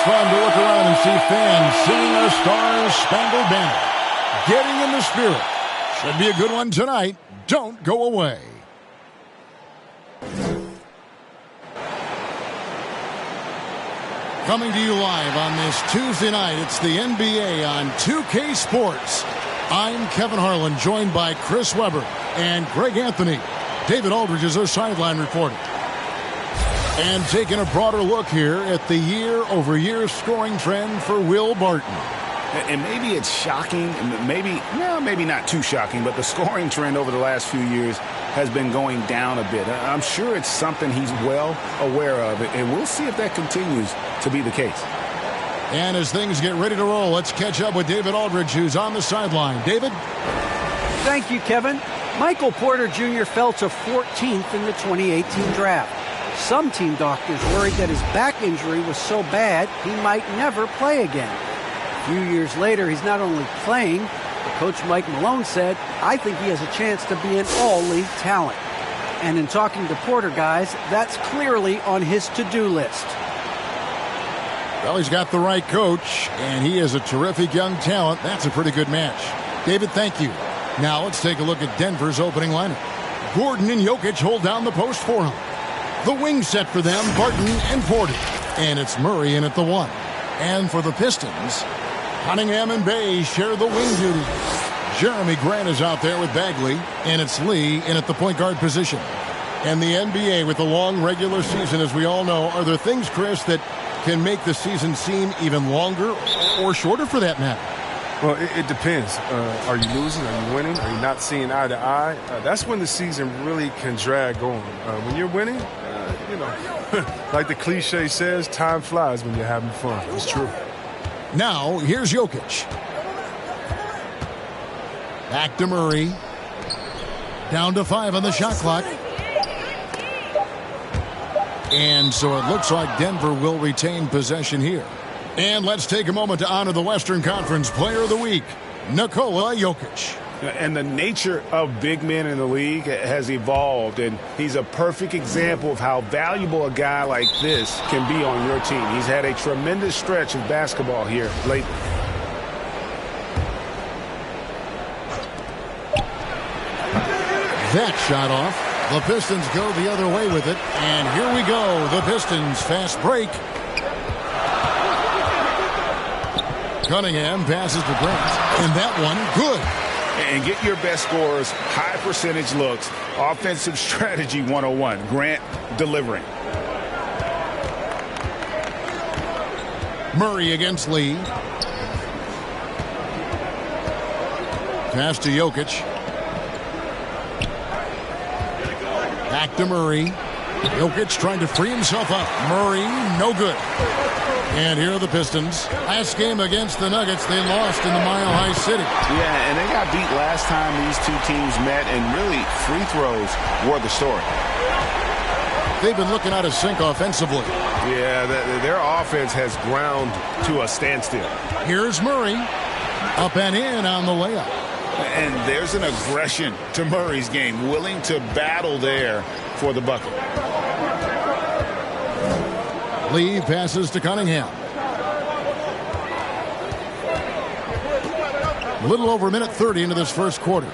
fun to look around and see fans singing our Star-Spangled Banner. Getting in the spirit. Should be a good one tonight. Don't go away. Coming to you live on this Tuesday night, it's the NBA on 2K Sports. I'm Kevin Harlan, joined by Chris Webber and Greg Anthony. David Aldridge is our sideline reporter. And taking a broader look here at the year-over-year scoring trend for Will Barton. And maybe it's shocking, maybe not too shocking, but the scoring trend over the last few years has been going down a bit. I'm sure it's something he's well aware of, and we'll see if that continues to be the case. And as things get ready to roll, let's catch up with David Aldridge, who's on the sideline. David? Thank you, Kevin. Michael Porter Jr. fell to 14th in the 2018 draft. Some team doctors worried that his back injury was so bad he might never play again. A few years later, he's not only playing, but Coach Mike Malone said, I think he has a chance to be an all-league talent. And in talking to Porter guys, that's clearly on his to-do list. Well, he's got the right coach, and he is a terrific young talent. That's a pretty good match. David, thank you. Now let's take a look at Denver's opening lineup. Gordon and Jokic hold down the post for him. The wing set for them, Barton and Porter. And it's Murray in at the 1. And for the Pistons, Cunningham and Bay share the wing duties. Jeremy Grant is out there with Bagley, and it's Lee in at the point guard position. And the NBA with a long regular season, as we all know, are there things, Chris, that can make the season seem even longer or shorter for that matter? Well, it depends. Are you losing? Are you winning? Are you not seeing eye to eye? That's when the season really can drag on. When you're winning, like the cliche says, time flies when you're having fun. It's true. Now, here's Jokic. Back to Murray. Down to 5 on the shot clock. And so it looks like Denver will retain possession here. And let's take a moment to honor the Western Conference Player of the Week, Nikola Jokic. And the nature of big men in the league has evolved, and he's a perfect example of how valuable a guy like this can be on your team. He's had a tremendous stretch of basketball here lately. That shot off. The Pistons go the other way with it, and here we go. The Pistons fast break. Cunningham passes to Grant, and that one good. And get your best scorers, high percentage looks, offensive strategy 101. Grant delivering. Murray against Lee. Pass to Jokic. Back to Murray. Jokic trying to free himself up. Murray, no good. And here are the Pistons. Last game against the Nuggets, they lost in the Mile High City. Yeah, and they got beat last time these two teams met, and really free throws were the story. They've been looking out of sync offensively. Yeah, their offense has ground to a standstill. Here's Murray. Up and in on the layup. And there's an aggression to Murray's game, willing to battle there for the bucket. Lee passes to Cunningham. A little over a minute 30 into this first quarter.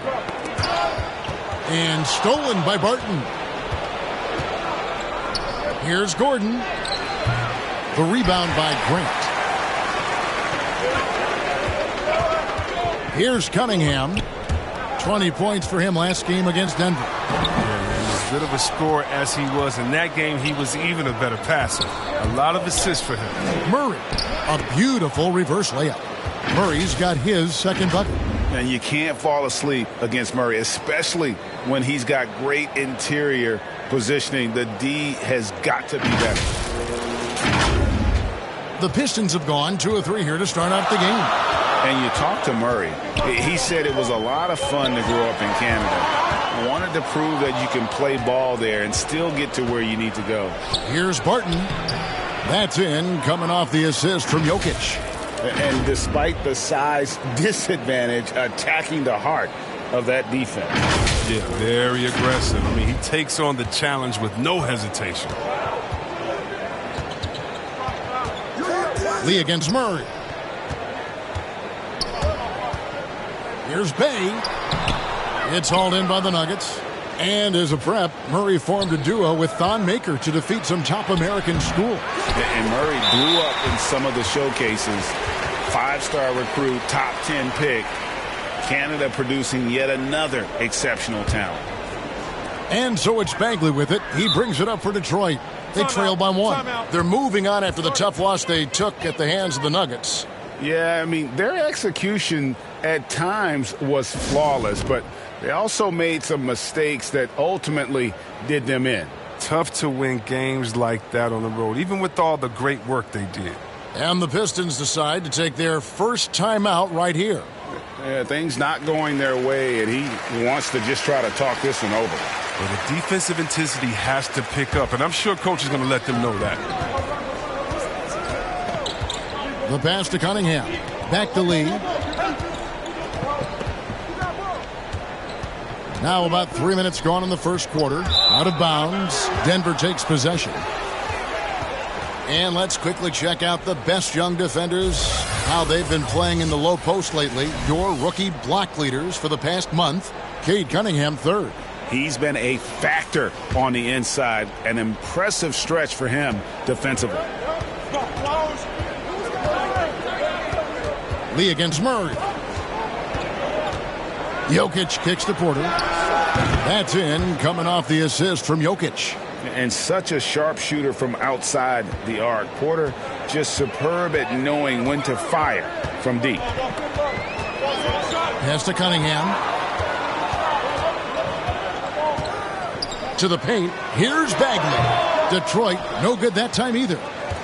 And stolen by Barton. Here's Gordon. The rebound by Grant. Here's Cunningham. 20 points for him last game against Denver. As good of a scorer as he was in that game, he was even a better passer. A lot of assists for him. Murray, a beautiful reverse layup. Murray's got his second bucket. And you can't fall asleep against Murray, especially when he's got great interior positioning. The D has got to be better. The Pistons have gone 2 of 3 here to start off the game. And you talk to Murray. He said it was a lot of fun to grow up in Canada. Wanted to prove that you can play ball there and still get to where you need to go. Here's Barton. That's in, coming off the assist from Jokic. And despite the size disadvantage, attacking the heart of that defense. Yeah, very aggressive. I mean, he takes on the challenge with no hesitation. Lee against Murray. Here's Bay. It's hauled in by the Nuggets. And as a prep, Murray formed a duo with Thon Maker to defeat some top American schools. And Murray blew up in some of the showcases. 5-star recruit, top 10 pick. Canada producing yet another exceptional talent. And so it's Bagley with it. He brings it up for Detroit. They trail by 1. They're moving on after the tough loss they took at the hands of the Nuggets. Yeah, I mean, their execution at times was flawless, but they also made some mistakes that ultimately did them in. Tough to win games like that on the road, even with all the great work they did. And the Pistons decide to take their first timeout right here. Yeah, things not going their way, and he wants to just try to talk this one over. Well, the defensive intensity has to pick up, and I'm sure coach is going to let them know that. The pass to Cunningham. Back to Lee. Now about 3 minutes gone in the first quarter. Out of bounds. Denver takes possession. And let's quickly check out the best young defenders, how they've been playing in the low post lately. Your rookie block leaders for the past month. Cade Cunningham, third. He's been a factor on the inside. An impressive stretch for him defensively. Lee against Murray. Jokic kicks to Porter. That's in, coming off the assist from Jokic. And such a sharpshooter from outside the arc. Porter just superb at knowing when to fire from deep. Pass to Cunningham. To the paint. Here's Bagley. Detroit, no good that time either.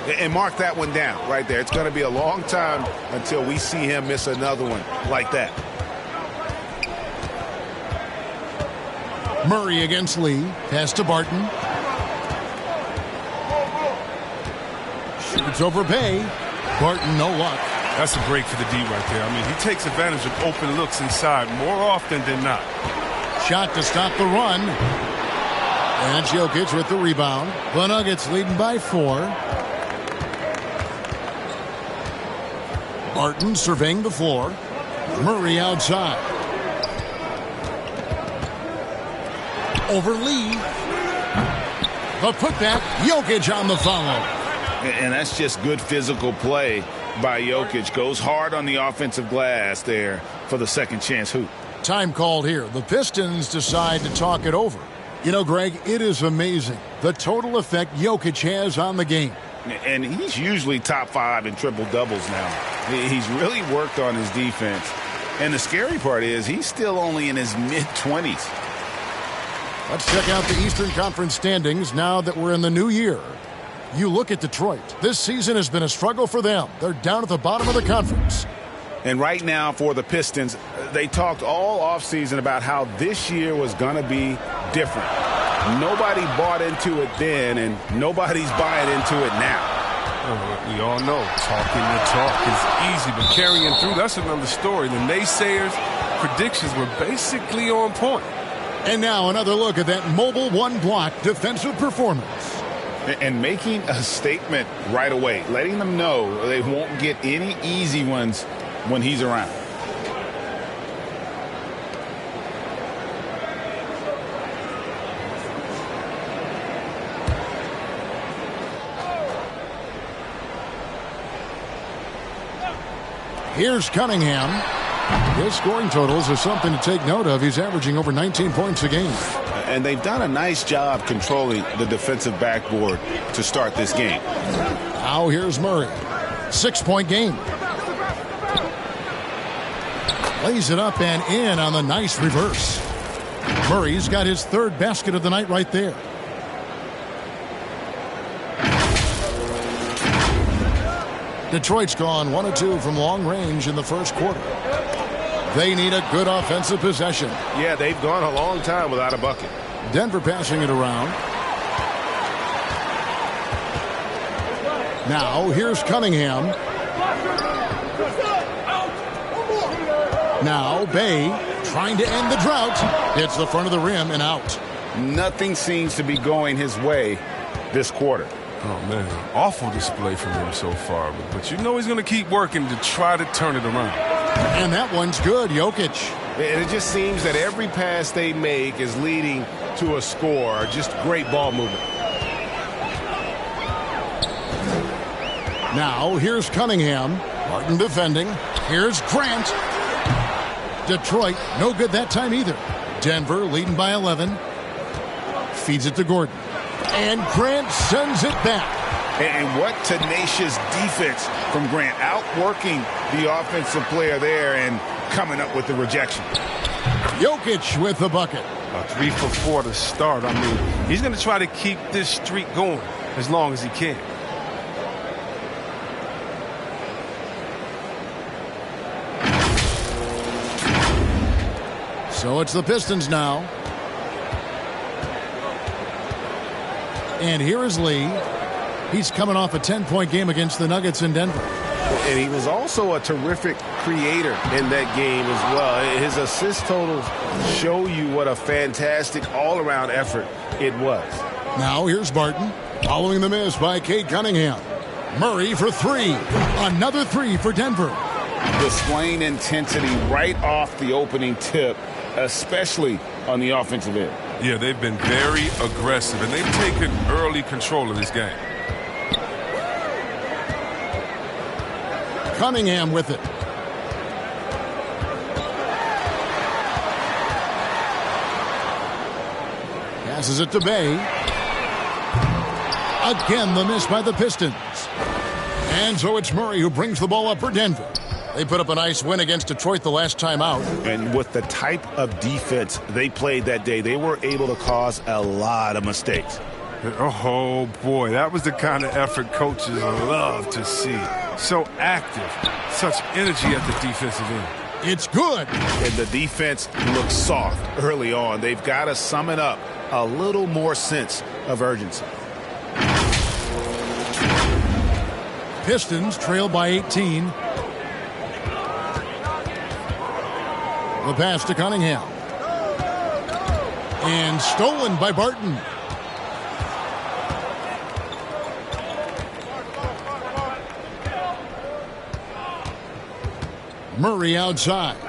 And mark that one down right there. It's going to be a long time until we see him miss another one like that. Murray against Lee. Pass to Barton. Shoots over Bay. Barton, no luck. That's a break for the D right there. I mean, he takes advantage of open looks inside more often than not. Shot to stop the run. And Jokic with the rebound. The Nuggets leading by 4. Barton surveying the floor. Murray outside. Over Lee. The putback. Jokic on the follow. And that's just good physical play by Jokic. Goes hard on the offensive glass there for the second chance hoop. Time called here. The Pistons decide to talk it over. You know, Greg, it is amazing the total effect Jokic has on the game. And he's usually top 5 in triple-doubles now. He's really worked on his defense. And the scary part is he's still only in his mid-20s. Let's check out the Eastern Conference standings now that we're in the new year. You look at Detroit. This season has been a struggle for them. They're down at the bottom of the conference. And right now for the Pistons, they talked all offseason about how this year was going to be different. Nobody bought into it then, and nobody's buying into it now. We all know talking the talk is easy, but carrying through, that's another story. The naysayers' predictions were basically on point. And now another look at that mobile one-block defensive performance. And making a statement right away, letting them know they won't get any easy ones when he's around. Here's Cunningham. His scoring totals are something to take note of. He's averaging over 19 points a game. And they've done a nice job controlling the defensive backboard to start this game. Now here's Murray. 6-point game. Lays it up and in on the nice reverse. Murray's got his third basket of the night right there. Detroit's gone 1 of 2 from long range in the first quarter. They need a good offensive possession. Yeah, they've gone a long time without a bucket. Denver passing it around. Now here's Cunningham. Now Bay trying to end the drought. Hits the front of the rim and out. Nothing seems to be going his way this quarter. Oh, man, awful display from him so far. But you know he's going to keep working to try to turn it around. And that one's good, Jokic. And it just seems that every pass they make is leading to a score. Just great ball movement. Now, here's Cunningham. Martin defending. Here's Grant. Detroit, no good that time either. Denver leading by 11. Feeds it to Gordon. And Grant sends it back. And what tenacious defense from Grant. Outworking the offensive player there and coming up with the rejection. Jokic with the bucket. 3 for 4 to start. I mean, he's going to try to keep this streak going as long as he can. So it's the Pistons now. And here is Lee. He's coming off a 10-point game against the Nuggets in Denver. And he was also a terrific creator in that game as well. His assist totals show you what a fantastic all-around effort it was. Now here's Barton. Following the miss by Cade Cunningham. Murray for 3. Another 3 for Denver. Displaying intensity right off the opening tip, especially on the offensive end. Yeah, they've been very aggressive, and they've taken early control of this game. Cunningham with it. Passes it to Bay. Again, the miss by the Pistons. And so it's Murray who brings the ball up for Denver. They put up a nice win against Detroit the last time out. And with the type of defense they played that day, they were able to cause a lot of mistakes. Oh, boy, that was the kind of effort coaches love to see. So active, such energy at the defensive end. It's good. And the defense looks soft early on. They've got to sum it up a little more sense of urgency. Pistons trail by 18. The pass to Cunningham. And stolen by Barton. Murray outside.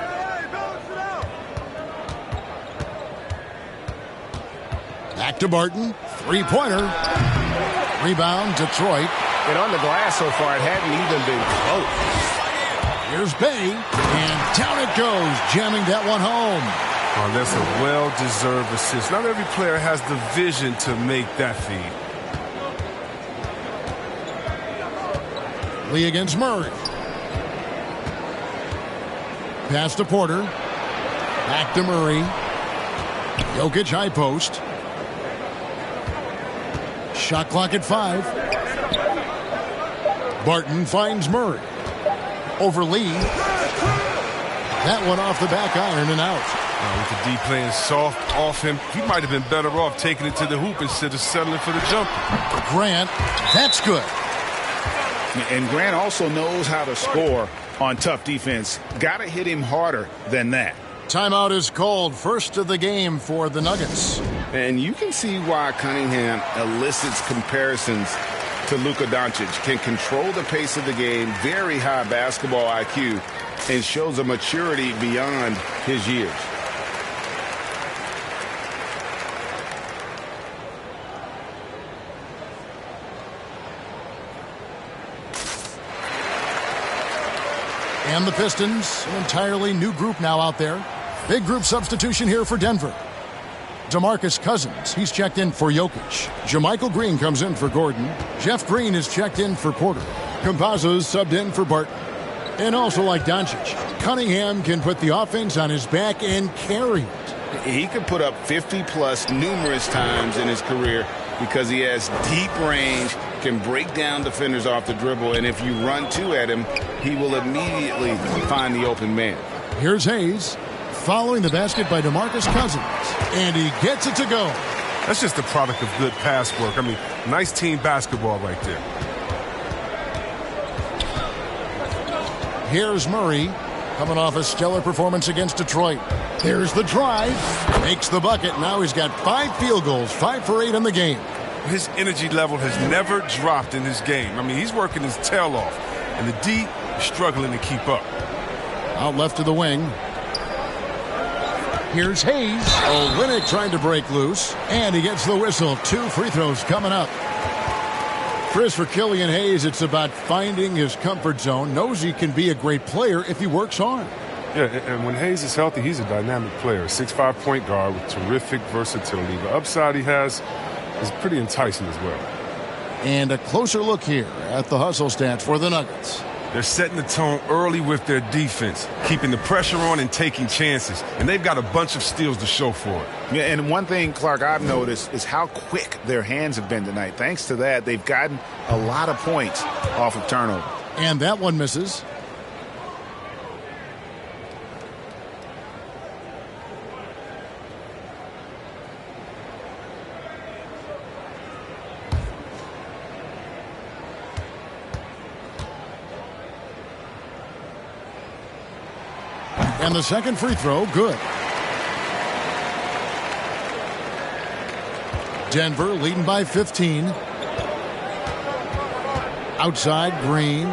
Back to Barton. Three-pointer. Rebound, Detroit. And on the glass so far, it hadn't even been close. Here's Bay, and down it goes, jamming that one home. Oh, that's a well-deserved assist. Not every player has the vision to make that feed. Lee against Murray. Pass to Porter. Back to Murray. Jokic high post. Shot clock at 5. Barton finds Murray. Over Lee. That one off the back iron and out. With the D playing soft off him, he might have been better off taking it to the hoop instead of settling for the jumper. Grant, that's good. And Grant also knows how to score on tough defense. Got to hit him harder than that. Timeout is called. First of the game for the Nuggets. And you can see why Cunningham elicits comparisons to Luka Doncic. Can control the pace of the game, very high basketball IQ, and shows a maturity beyond his years. And the Pistons, an entirely new group now out there. Big group substitution here for Denver. DeMarcus Cousins, he's checked in for Jokic. JaMychal Green comes in for Gordon. Jeff Green is checked in for Porter. Campazzo's subbed in for Barton. And also like Doncic, Cunningham can put the offense on his back and carry it. He could put up 50-plus numerous times in his career because he has deep range, can break down defenders off the dribble, and if you run two at him, he will immediately find the open man. Here's Hayes, following the basket by DeMarcus Cousins, and he gets it to go. That's just a product of good pass work. I mean, nice team basketball right there. Here's Murray, coming off a stellar performance against Detroit. There's the drive, makes the bucket. Now he's got 5 field goals, 5 for 8 in the game. his energy level has never dropped in his game. I mean, he's working his tail off, and the D is struggling to keep up. Out left to the wing. Here's Hayes. Olynyk trying to break loose, and he gets the whistle. 2 free throws coming up. Chris, for Killian Hayes, it's about finding his comfort zone. Knows he can be a great player if he works hard. Yeah, and when Hayes is healthy, he's a dynamic player. 6'5" point guard with terrific versatility. The upside he has is pretty enticing as well. And a closer look here at the hustle stats for the Nuggets. They're setting the tone early with their defense, keeping the pressure on and taking chances. And they've got a bunch of steals to show for it. Yeah, and one thing, Clark, I've noticed is how quick their hands have been tonight. Thanks to that, they've gotten a lot of points off of turnover. And that one misses. And the second free throw, good. Denver leading by 15. Outside, Green.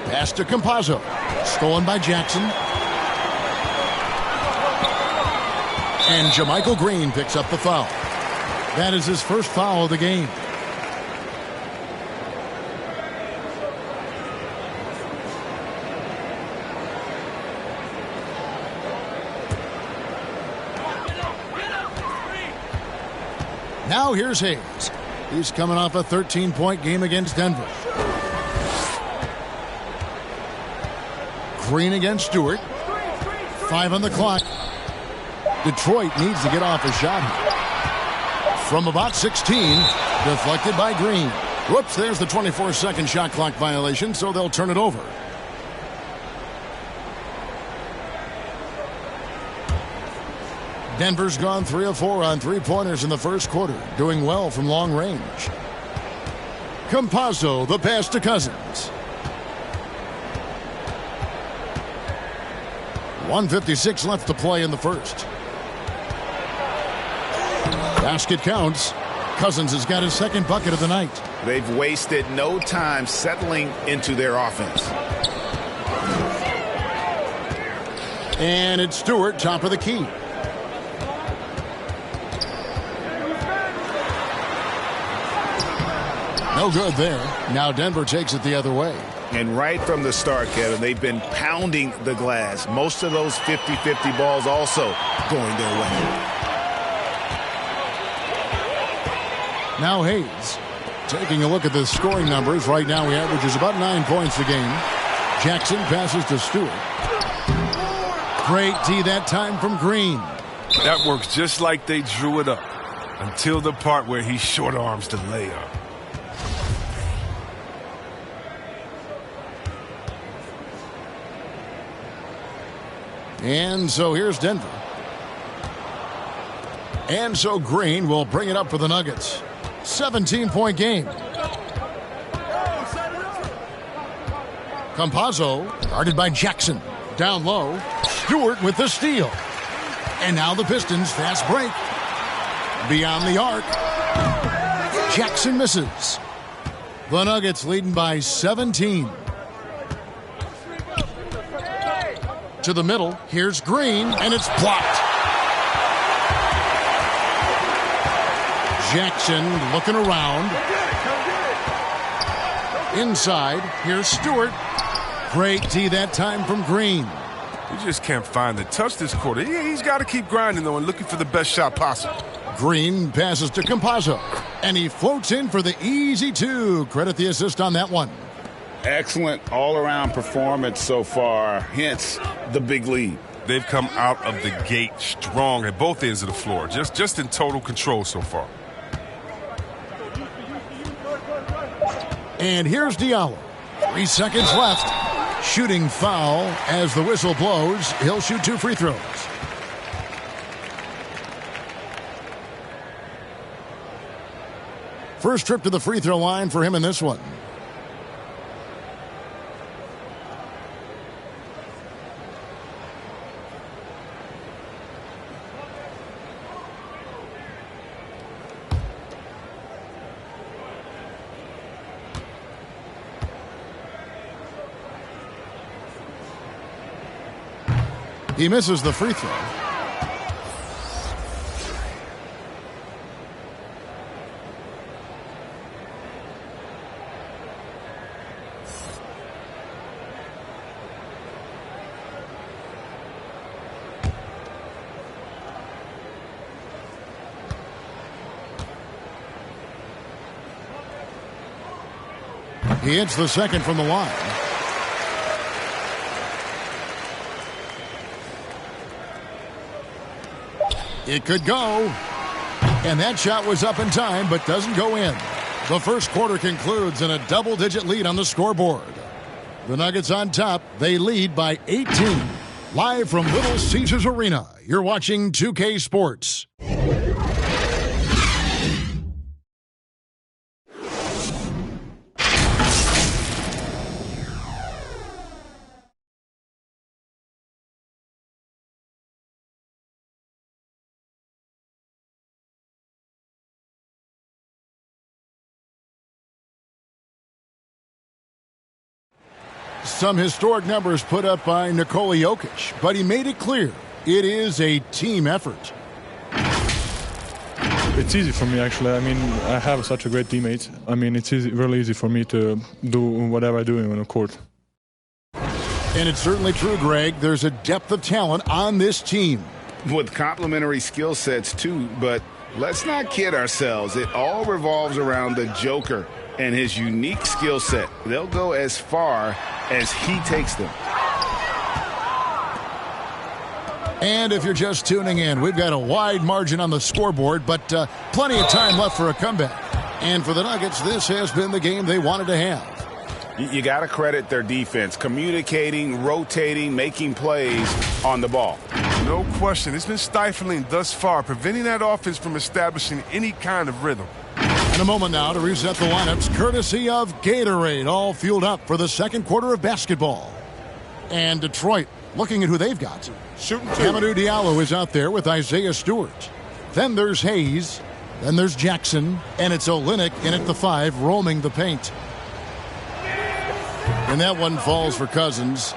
Pass to Campazzo. Stolen by Jackson. And JaMychal Green picks up the foul. That is his first foul of the game. Now here's Hayes. He's coming off a 13-point game against Denver. Green against Stewart. 5 on the clock. Detroit needs to get off a shot. From about 16, deflected by Green. Whoops, there's the 24-second shot clock violation, so they'll turn it over. Denver's gone 3 of 4 on three-pointers in the first quarter, doing well from long range. Campazzo, the pass to Cousins. 1:56 left to play in the first. Basket counts. Cousins has got his second bucket of the night. They've wasted no time settling into their offense. And it's Stewart, top of the key. No good there. Now Denver takes it the other way. And right from the start, Kevin, they've been pounding the glass. Most of those 50-50 balls also going their way. Now Hayes. Taking a look at the scoring numbers. Right now he averages about 9 points a game. Jackson passes to Stewart. Great D that time from Green. That works just like they drew it up. Until the part where he short arms the layup. And so here's Denver. And so Green will bring it up for the Nuggets. 17-point game. Campazzo, guarded by Jackson. Down low. Stewart with the steal. And now the Pistons fast break. Beyond the arc. Jackson misses. The Nuggets leading by 17. To the middle. Here's Green, and it's blocked. Jackson looking around. Inside. Here's Stewart. Great D that time from Green. He just can't find the touch this quarter. He's got to keep grinding, though, and looking for the best shot possible. Green passes to Campazzo, and he floats in for the easy 2. Credit the assist on that one. Excellent all-around performance so far, hence the big lead. They've come out of the gate strong at both ends of the floor, just in total control so far. And here's Diallo. 3 seconds left. Shooting foul as the whistle blows. He'll shoot 2 free throws. First trip to the free throw line for him in this one. He misses the free throw. He hits the second from the line. It could go. And that shot was up in time, but doesn't go in. The first quarter concludes in a double-digit lead on the scoreboard. The Nuggets on top. They lead by 18. Live from Little Caesars Arena, you're watching 2K Sports. Some historic numbers put up by Nikola Jokic, but he made it clear it is a team effort. It's easy for me, actually. I mean, I have such a great teammate. I mean, it's really easy for me to do whatever I do on the court. And it's certainly true, Greg. There's a depth of talent on this team. With complementary skill sets, too, but let's not kid ourselves. It all revolves around the Joker and his unique skill set. They'll go as far as he takes them. And if you're just tuning in, we've got a wide margin on the scoreboard, but plenty of time left for a comeback. And for the Nuggets, this has been the game they wanted to have. You got to credit their defense, communicating, rotating, making plays on the ball. No question. It's been stifling thus far, preventing that offense from establishing any kind of rhythm. In a moment now to reset the lineups, courtesy of Gatorade, all fueled up for the second quarter of basketball. And Detroit, looking at who they've got. Shooting two. Amadou Diallo is out there with Isaiah Stewart. Then there's Hayes. Then there's Jackson. And it's Olynyk in at the 5, roaming the paint. And that one falls for Cousins.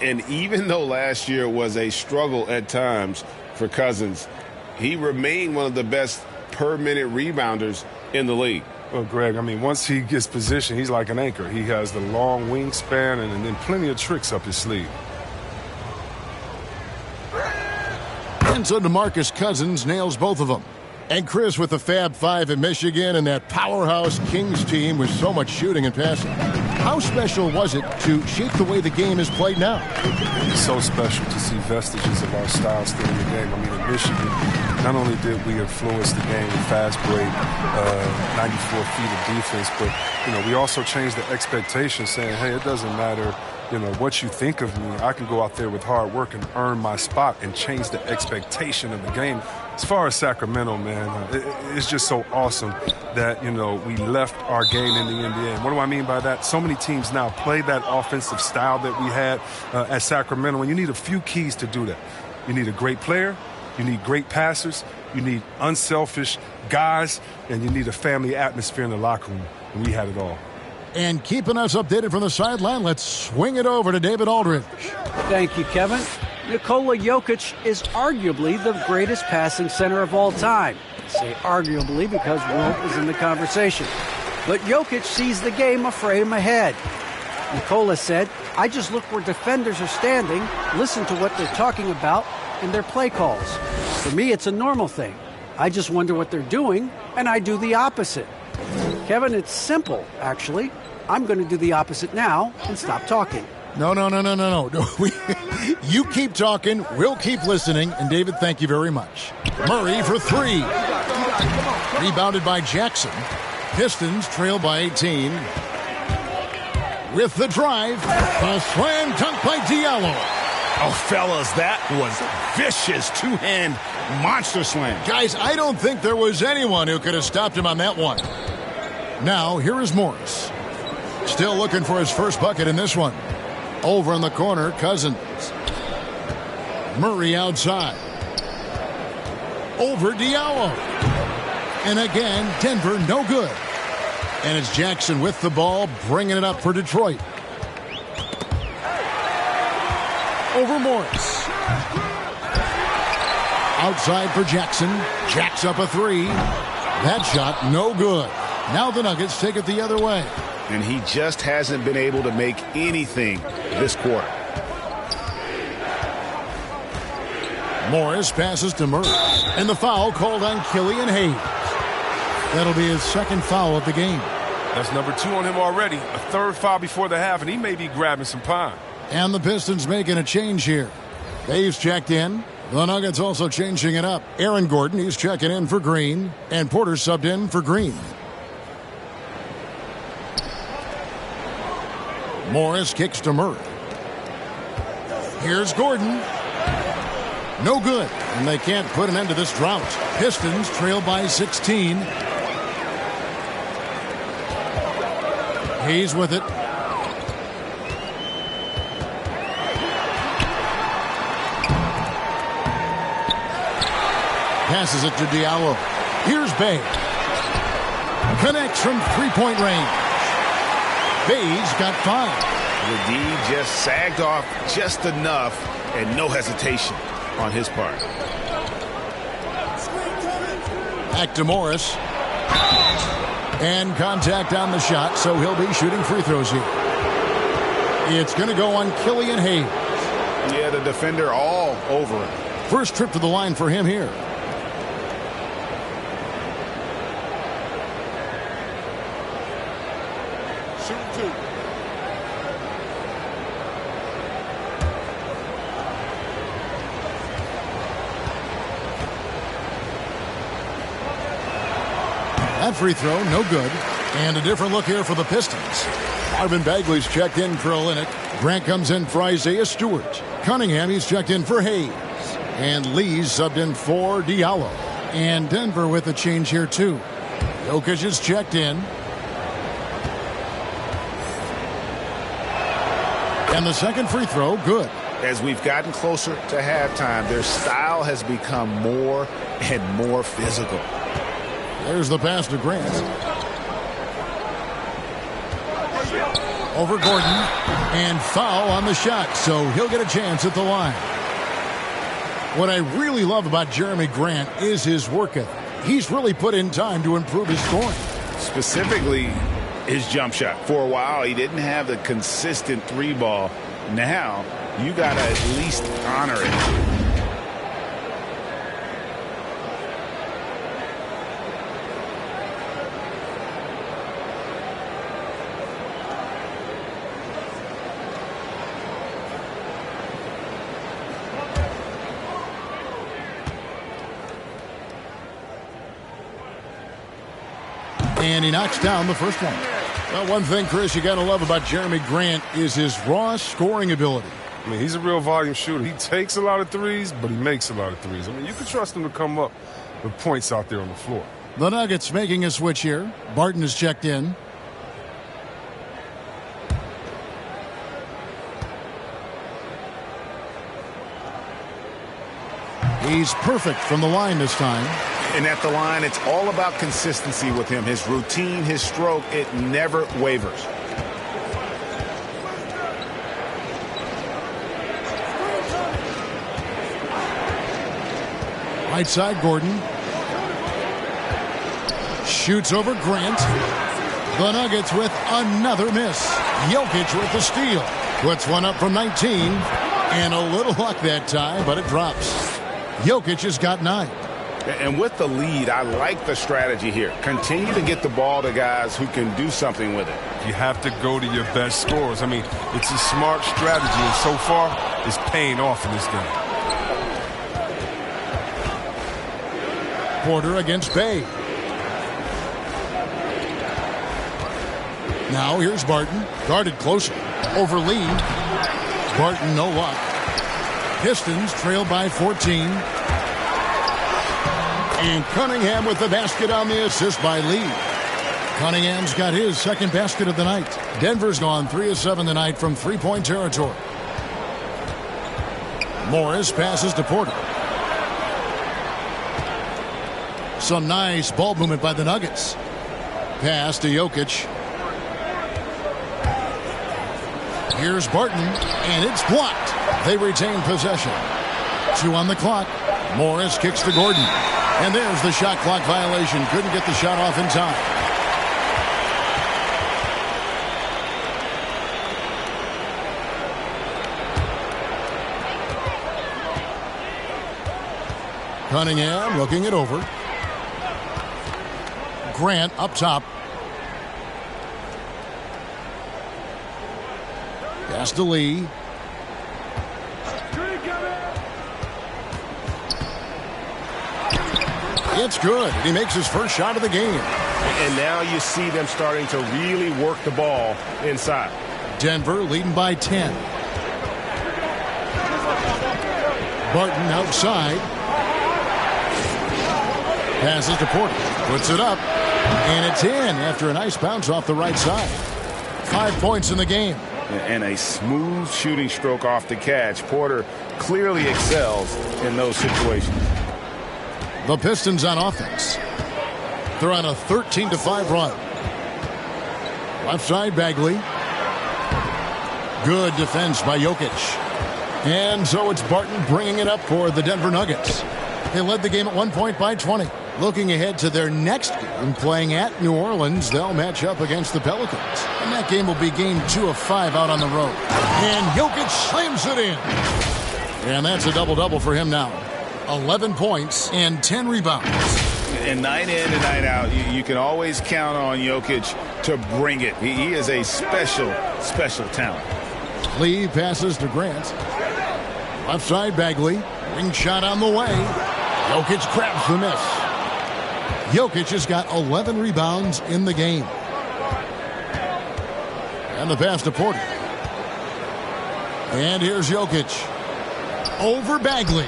And even though last year was a struggle at times for Cousins, he remained one of the best per-minute rebounders in the league. Well, Greg, I mean, once he gets positioned, he's like an anchor. He has the long wingspan and then plenty of tricks up his sleeve. And so DeMarcus Cousins nails both of them. And Chris with the Fab Five in Michigan and that powerhouse Kings team with so much shooting and passing. How special was it to shape the way the game is played now? It's so special to see vestiges of our style still in the game. I mean, in Michigan, not only did we influence the game, fast break, 94 feet of defense, but, you know, we also changed the expectation saying, hey, it doesn't matter, you know, what you think of me. I can go out there with hard work and earn my spot and change the expectation of the game. As far as Sacramento, man, it's just so awesome that, you know, we left our game in the NBA. And what do I mean by that? So many teams now play that offensive style that we had at Sacramento, and you need a few keys to do that. You need a great player, you need great passers, you need unselfish guys, and you need a family atmosphere in the locker room. And we had it all. And keeping us updated from the sideline, let's swing it over to David Aldridge. Thank you, Kevin. Nikola Jokic is arguably the greatest passing center of all time. I say arguably because Wilt is in the conversation. But Jokic sees the game a frame ahead. Nikola said, I just look where defenders are standing, listen to what they're talking about, and their play calls. For me, it's a normal thing. I just wonder what they're doing, and I do the opposite. Kevin, it's simple, actually. I'm going to do the opposite now and stop talking. No. You keep talking, we'll keep listening, and David, thank you very much. Murray for 3. Rebounded by Jackson. Pistons trail by 18. With the drive, a slam dunk by Diallo. Oh, fellas, that was vicious two-hand monster slam. Guys, I don't think there was anyone who could have stopped him on that one. Now, here is Morris. Still looking for his first bucket in this one. Over in the corner, Cousins. Murray outside. Over Diallo. And again, Denver no good. And it's Jackson with the ball, bringing it up for Detroit. over Morris. Outside for Jackson. Jacks up a three. That shot no good. Now the Nuggets take it the other way. And he just hasn't been able to make anything this quarter. Morris passes to Murray. And the foul called on Killian Hayes. That'll be his second foul of the game. That's number 2 on him already. A third foul before the half, and he may be grabbing some pine. And the Pistons making a change here. Dave's checked in. The Nuggets also changing it up. Aaron Gordon, he's checking in for Green. And Porter subbed in for Green. Morris kicks to Murray. Here's Gordon. No good. And they can't put an end to this drought. Pistons trail by 16. Hayes with it. Passes it to Diallo. Here's Bay. Connects from three-point range. Bay's got 5. The D just sagged off just enough and no hesitation on his part. Back to Morris. And contact on the shot, so he'll be shooting free throws here. It's going to go on Killian Hayes. Yeah, the defender all over it. First trip to the line for him here. That free throw, no good. And a different look here for the Pistons. Marvin Bagley's checked in for Olynyk. Grant comes in for Isaiah Stewart. Cunningham, he's checked in for Hayes. And Lee's subbed in for Diallo. And Denver with a change here, too. Jokic is checked in. And the second free throw, good. As we've gotten closer to halftime, their style has become more and more physical. There's the pass to Grant. Over Gordon. And foul on the shot, so he'll get a chance at the line. What I really love about Jeremy Grant is his work ethic. He's really put in time to improve his scoring. Specifically, his jump shot. For a while, he didn't have the consistent three ball. Now, you got to at least honor it. And he knocks down the first one. Well, one thing, Chris, you got to love about Jeremy Grant is his raw scoring ability. I mean, he's a real volume shooter. He takes a lot of threes, but he makes a lot of threes. I mean, you can trust him to come up with points out there on the floor. The Nuggets making a switch here. Barton is checked in. He's perfect from the line this time. And at the line, it's all about consistency with him. His routine, his stroke, it never wavers. Right side, Gordon. Shoots over Grant. The Nuggets with another miss. Jokic with the steal. Puts one up from 19. And a little luck that time, but it drops. Jokic has got 9. And with the lead, I like the strategy here. Continue to get the ball to guys who can do something with it. You have to go to your best scorers. I mean, it's a smart strategy, and so far, it's paying off in this game. Porter against Bay. Now here's Barton. Guarded closer. Over Lee. Barton, no luck. Pistons trail by 14. And Cunningham with the basket on the assist by Lee. Cunningham's got his second basket of the night. Denver's gone 3 of 7 tonight from three-point territory. Morris passes to Porter. Some nice ball movement by the Nuggets. Pass to Jokic. Here's Barton, and it's blocked. They retain possession. 2 on the clock. Morris kicks to Gordon. And there's the shot clock violation. Couldn't get the shot off in time. Cunningham looking it over. Grant up top. Pass to Lee. It's good. He makes his first shot of the game. And now you see them starting to really work the ball inside. Denver leading by 10. Barton outside. Passes to Porter. Puts it up. And it's in after a nice bounce off the right side. 5 points in the game. And a smooth shooting stroke off the catch. Porter clearly excels in those situations. The Pistons on offense. They're on a 13-5 run. Left side, Bagley. Good defense by Jokic. And so it's Barton bringing it up for the Denver Nuggets. They led the game at 1 point by 20. Looking ahead to their next game, playing at New Orleans, they'll match up against the Pelicans. And that game will be game 2 of 5 out on the road. And Jokic slams it in. And that's a double-double for him now. 11 points and 10 rebounds. And night in and night out, you can always count on Jokic to bring it. He is a special, special talent. Lee passes to Grant. Left side, Bagley. Ring shot on the way. Jokic grabs the miss. Jokic has got 11 rebounds in the game. And the pass to Porter. And here's Jokic. Over Bagley.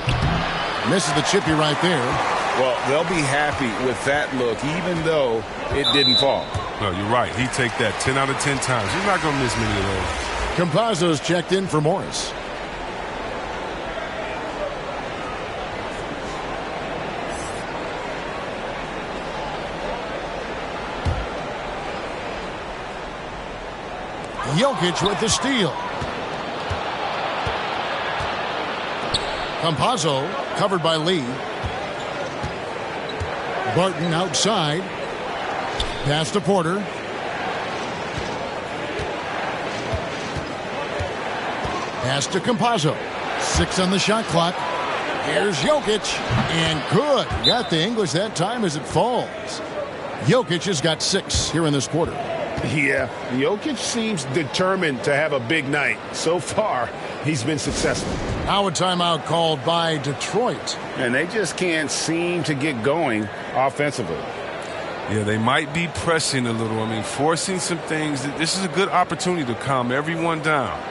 Misses the chippy right there. Well, they'll be happy with that look, even though it didn't fall. No, you're right. He take that 10 out of 10 times. He's not going to miss many of those. Campazzo's checked in for Morris. Jokic with the steal. Campazzo covered by Lee. Barton outside. Pass to Porter. Pass to Campazzo. 6 on the shot clock. Here's Jokic. And good. Got the English that time as it falls. Jokic has got 6 here in this quarter. Yeah, Jokic seems determined to have a big night. So far, he's been successful. Now a timeout called by Detroit. And they just can't seem to get going offensively. Yeah, they might be pressing a little. I mean, forcing some things. This is a good opportunity to calm everyone down.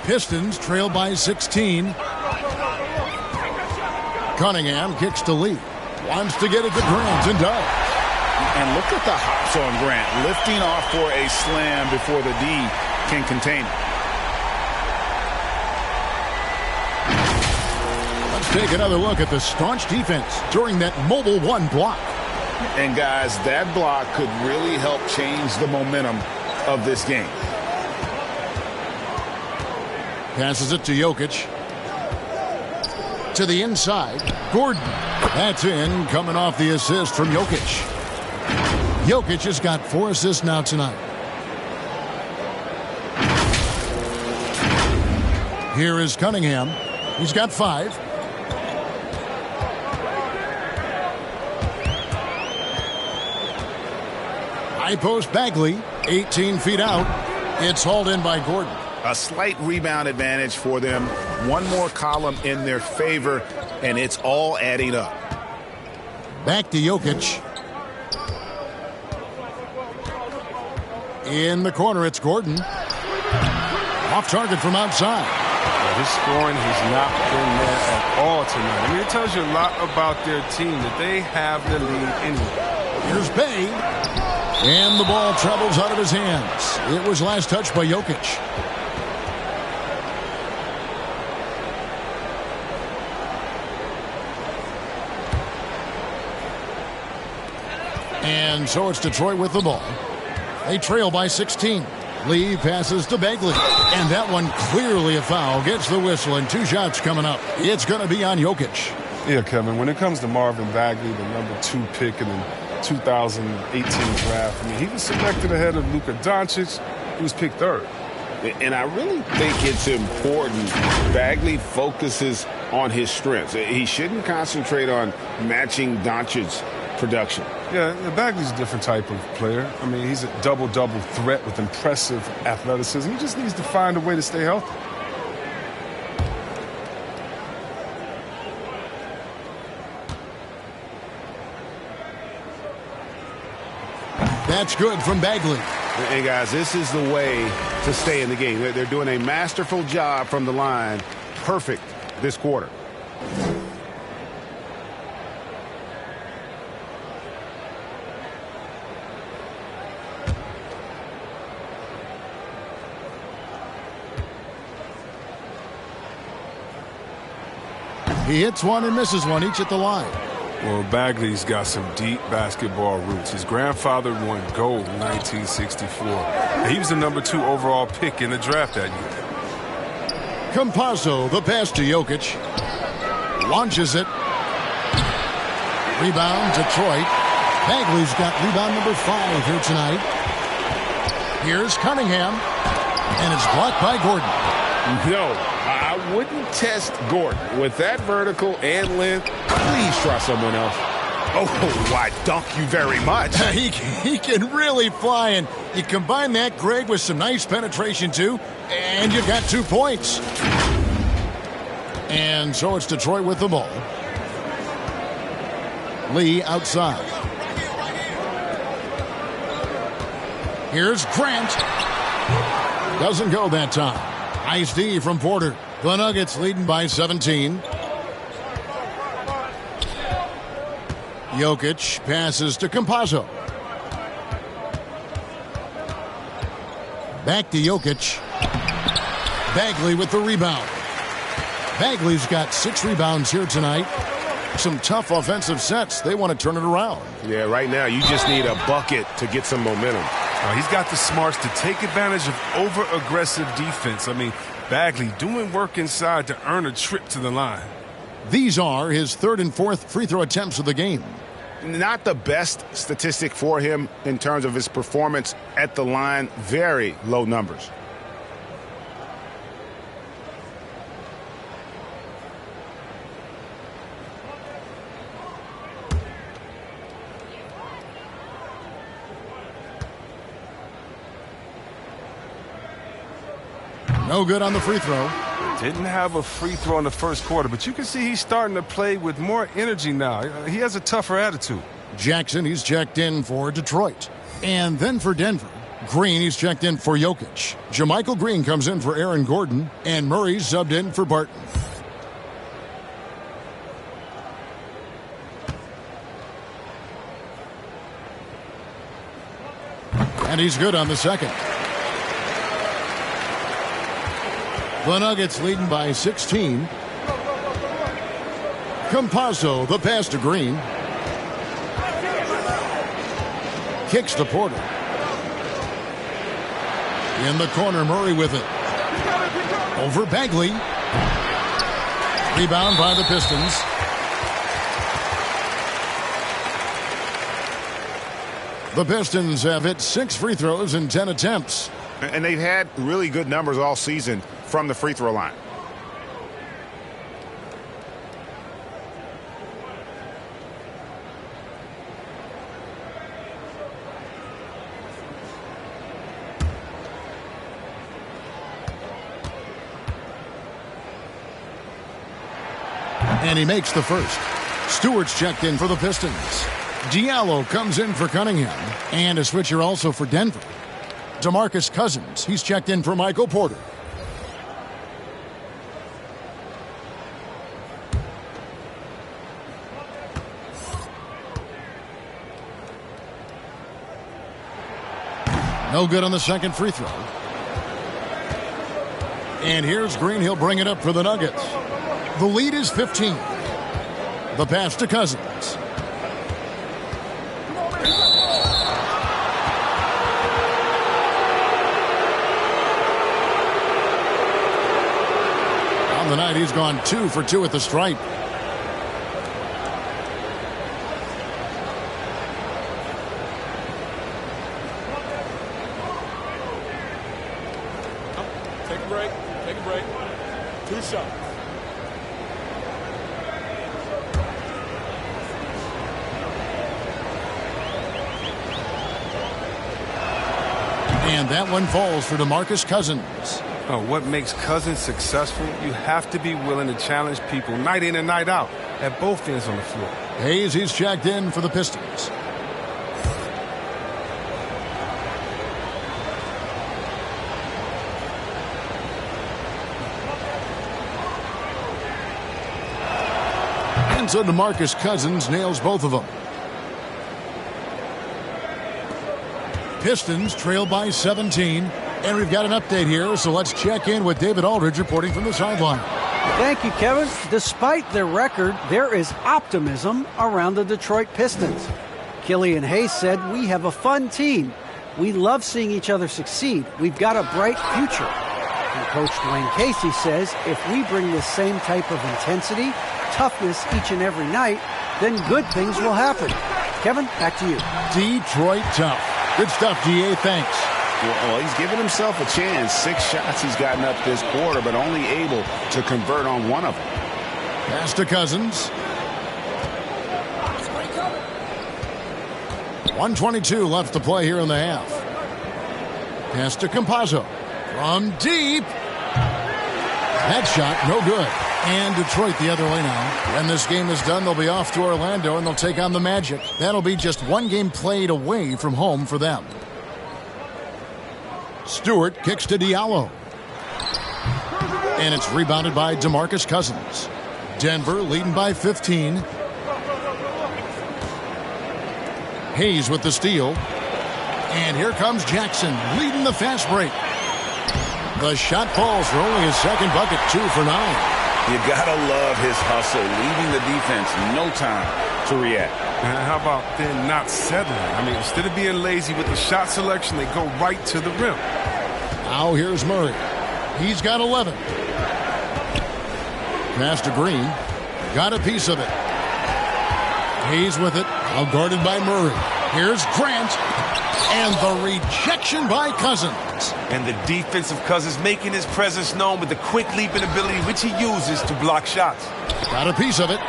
Pistons trail by 16. Cunningham kicks to Lee. Wants to get it to Grant and does. And look at the hops on Grant, lifting off for a slam before the D can contain it. Let's take another look at the staunch defense during that mobile 1 block. And guys, that block could really help change the momentum of this game. Passes it to Jokic. To the inside. Gordon. That's in, coming off the assist from Jokic. Jokic has got 4 assists now tonight. Here is Cunningham. He's got 5. High post Bagley. 18 feet out. It's hauled in by Gordon. A slight rebound advantage for them. One more column in their favor, and it's all adding up. Back to Jokic. In the corner, it's Gordon. Off target from outside. His scoring has not been there at all tonight. I mean, it tells you a lot about their team that they have the lead anyway. Here's Bay. And the ball travels out of his hands. It was last touched by Jokic. And so it's Detroit with the ball. They trail by 16. Lee passes to Bagley. And that one clearly a foul. Gets the whistle and 2 shots coming up. It's going to be on Jokic. Yeah, Kevin, when it comes to Marvin Bagley, the number 2 pick in the 2018 draft, I mean, he was selected ahead of Luka Doncic, who was picked 3rd. And I really think it's important Bagley focuses on his strengths. He shouldn't concentrate on matching Doncic's production. Yeah, Bagley's a different type of player. I mean, he's a double-double threat with impressive athleticism. He just needs to find a way to stay healthy. That's good from Bagley. And guys, this is the way to stay in the game. They're doing a masterful job from the line. Perfect this quarter. He hits one and misses one, each at the line. Well, Bagley's got some deep basketball roots. His grandfather won gold in 1964. And he was the number 2 overall pick in the draft that year. Campazzo, the pass to Jokic. Launches it. Rebound, Detroit. Bagley's got rebound number 5 here tonight. Here's Cunningham. And it's blocked by Gordon. No, I wouldn't test Gordon. With that vertical and length, please try someone else. Oh, why, dunk you very much. He can really fly, and you combine that, Greg, with some nice penetration, too, and you've got 2 points. And so it's Detroit with the ball. Lee outside. Here's Grant. Doesn't go that time. Nice D from Porter. The Nuggets leading by 17. Jokic passes to Campazzo. Back to Jokic. Bagley with the rebound. Bagley's got 6 rebounds here tonight. Some tough offensive sets. They want to turn it around. Yeah, right now you just need a bucket to get some momentum. He's got the smarts to take advantage of over-aggressive defense. I mean, Bagley doing work inside to earn a trip to the line. These are his 3rd and 4th free throw attempts of the game. Not the best statistic for him in terms of his performance at the line. Very low numbers. No good on the free throw. Didn't have a free throw in the first quarter, but you can see he's starting to play with more energy now. He has a tougher attitude. Jackson, he's checked in for Detroit. And then for Denver, Green, he's checked in for Jokic. JaMychal Green comes in for Aaron Gordon, and Murray's subbed in for Barton. And he's good on the second. The Nuggets leading by 16. Campazzo, the pass to Green. Kicks to Porter. In the corner, Murray with it. Over Bagley. Rebound by the Pistons. The Pistons have hit 6 free throws in 10 attempts. And they've had really good numbers all season from the free throw line. And he makes the first. Stewart's checked in for the Pistons. Diallo comes in for Cunningham. And a switcher also for Denver. DeMarcus Cousins, he's checked in for Michael Porter. No good on the second free throw. And here's Green. He'll bring it up for the Nuggets. The lead is 15. The pass to Cousins. the night. He's gone 2 for 2 at the stripe. Take a break. Take a break. 2 shots. And that one falls for DeMarcus Cousins. Oh, what makes Cousins successful? You have to be willing to challenge people night in and night out at both ends on the floor. Hayes, he's checked in for the Pistons. And so DeMarcus Cousins nails both of them. Pistons trail by 17. And we've got an update here, so let's check in with David Aldridge reporting from the sideline. Thank you, Kevin. Despite their record, there is optimism around the Detroit Pistons. Killian Hayes said, "We have a fun team. We love seeing each other succeed. We've got a bright future." And Coach Dwayne Casey says, "If we bring the same type of intensity, toughness each and every night, then good things will happen." Kevin, back to you. Detroit tough. Good stuff, DA. Thanks. Well, he's given himself a chance. 6 shots he's gotten up this quarter, but only able to convert on one of them. Pass to Cousins. 1:22 left to play here in the half. Pass to Campazzo. From deep. That shot, no good. And Detroit the other way now. When this game is done, they'll be off to Orlando, and they'll take on the Magic. That'll be just one game played away from home for them. Stewart kicks to Diallo. And it's rebounded by DeMarcus Cousins. Denver leading by 15. Hayes with the steal. And here comes Jackson leading the fast break. The shot falls for only his second bucket, 2 for 9. You gotta love his hustle, leaving the defense no time to react. And how about then not settling? I mean, instead of being lazy with the shot selection, they go right to the rim. Now here's Murray. He's got 11. Pass to Green. Got a piece of it. Hayes with it. Now guarded by Murray. Here's Grant. And the rejection by Cousins. And the defensive Cousins making his presence known with the quick leaping ability which he uses to block shots. Got a piece of it.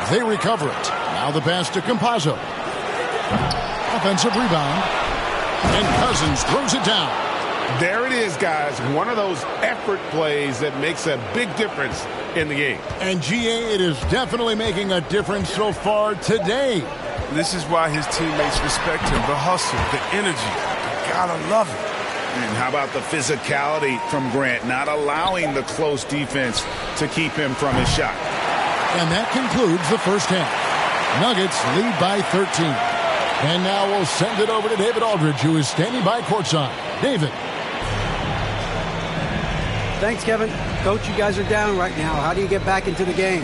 They recover it. Now the pass to Campazzo. Offensive rebound. And Cousins throws it down. There it is, guys. One of those effort plays that makes a big difference in the game. And GA, it is definitely making a difference so far today. This is why his teammates respect him. The hustle, the energy. You gotta love it. And how about the physicality from Grant, not allowing the close defense to keep him from his shot. And that concludes the first half. Nuggets lead by 13. And now we'll send it over to David Aldridge, who is standing by courtside. David. Thanks, Kevin. Coach, you guys are down right now. How do you get back into the game?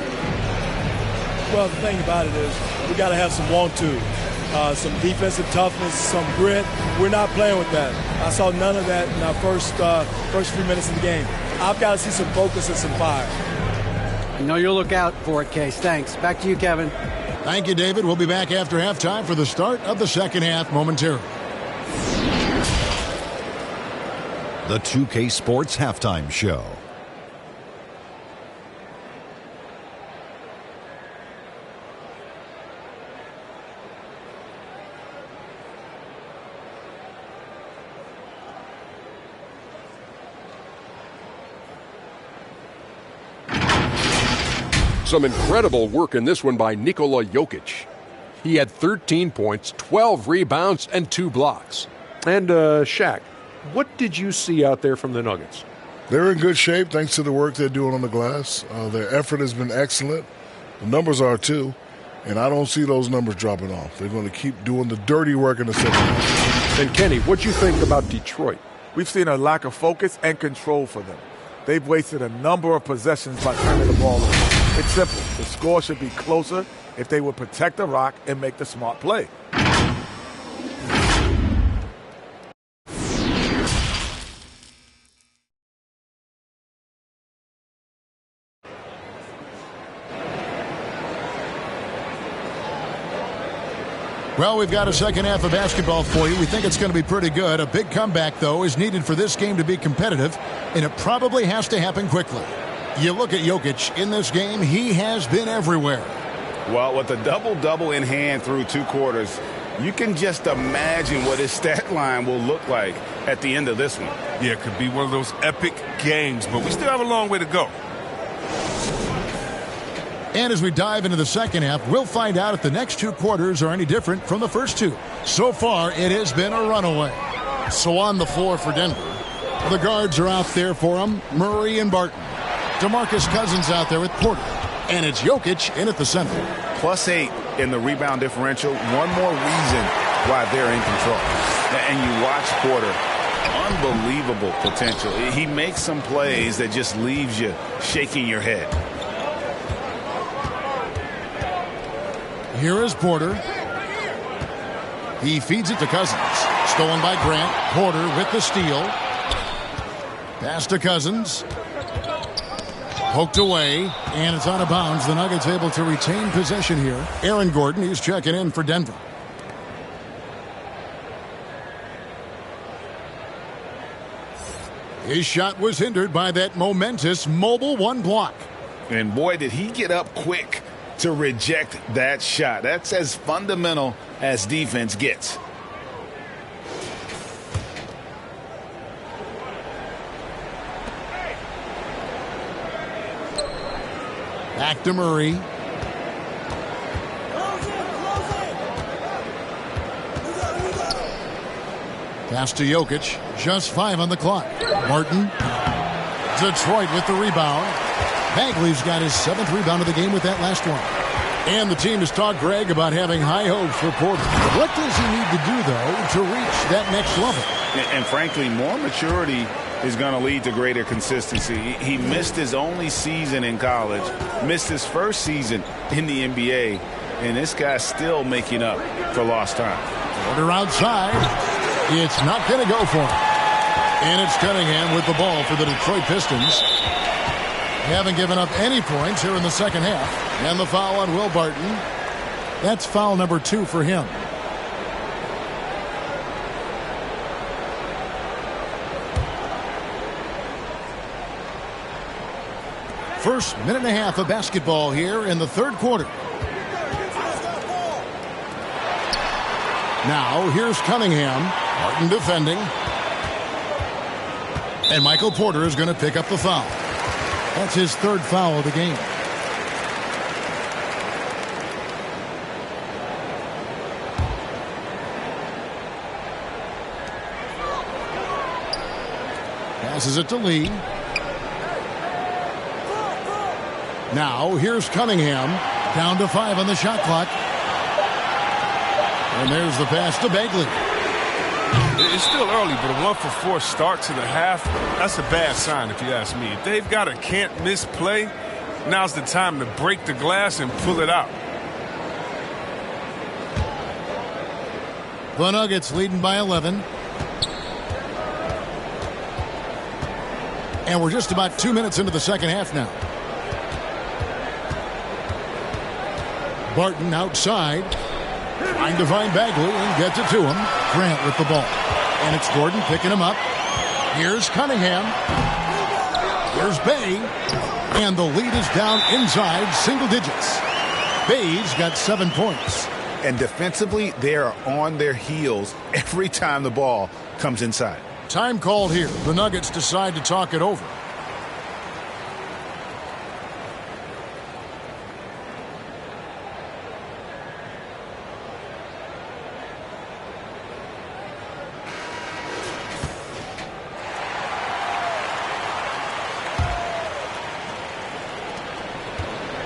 Well, the thing about it is we got to have some want-to, some defensive toughness, some grit. We're not playing with that. I saw none of that in our first few minutes of the game. I've got to see some focus and some fire. I know you'll look out for it, Case. Thanks. Back to you, Kevin. Thank you, David. We'll be back after halftime for the start of the second half momentarily. The 2K Sports Halftime Show. Some incredible work in this one by Nikola Jokic. He had 13 points, 12 rebounds, and 2 blocks. And Shaq, what did you see out there from the Nuggets? They're in good shape thanks to the work they're doing on the glass. Their effort has been excellent. The numbers are too. And I don't see those numbers dropping off. They're going to keep doing the dirty work in the second half. And Kenny, what do you think about Detroit? We've seen a lack of focus and control for them. They've wasted a number of possessions by turning the ball over. It's simple. The score should be closer if they would protect the rock and make the smart play. Well, we've got a second half of basketball for you. We think it's going to be pretty good. A big comeback, though, is needed for this game to be competitive, and it probably has to happen quickly. You look at Jokic in this game, he has been everywhere. Well, with a double-double in hand through 2 quarters, you can just imagine what his stat line will look like at the end of this one. Yeah, it could be one of those epic games, but we still have a long way to go. And as we dive into the second half, we'll find out if the next 2 quarters are any different from the first 2. So far, it has been a runaway. So on the floor for Denver, the guards are out there for them, Murray and Barton. DeMarcus Cousins out there with Porter. And it's Jokic in at the center. +8 in the rebound differential. One more reason why they're in control. And you watch Porter. Unbelievable potential. He makes some plays that just leaves you shaking your head. Here is Porter. He feeds it to Cousins. Stolen by Grant. Porter with the steal. Pass to Cousins. Poked away, and it's out of bounds. The Nuggets able to retain possession here. Aaron Gordon, he's checking in for Denver. His shot was hindered by that momentous mobile 1 block. And boy, did he get up quick to reject that shot. That's as fundamental as defense gets. Back to Murray. Pass to Jokic. Just 5 on the clock. Martin. Detroit with the rebound. Bagley's got his 7th rebound of the game with that last one. And the team has talked, Greg, about having high hopes for Porter. What does he need to do, though, to reach that next level? And frankly, more maturity is going to lead to greater consistency. He missed his only season in college, missed his first season in the NBA, and this guy's still making up for lost time. Porter outside. It's not going to go for him. And it's Cunningham with the ball for the Detroit Pistons. Haven't given up any points here in the second half. And the foul on Will Barton. That's foul number 2 for him. First minute and a half of basketball here in the third quarter. Now here's Cunningham. Martin defending. And Michael Porter is going to pick up the foul. That's his 3rd foul of the game. Passes it to Lee. Now here's Cunningham. Down to 5 on the shot clock. And there's the pass to Bagley. It's still early, but a 1-for-4 start to the half, that's a bad sign if you ask me. If they've got a can't-miss play, now's the time to break the glass and pull it out. The Nuggets leading by 11. And we're just about 2 minutes into the second half now. Barton outside. Trying to find Bagley and gets it to him. Grant with the ball. And it's Gordon picking him up. Here's Cunningham. Here's Bay. And the lead is down inside single digits. Bay's got 7 points. And defensively, they are on their heels every time the ball comes inside. Time called here. The Nuggets decide to talk it over.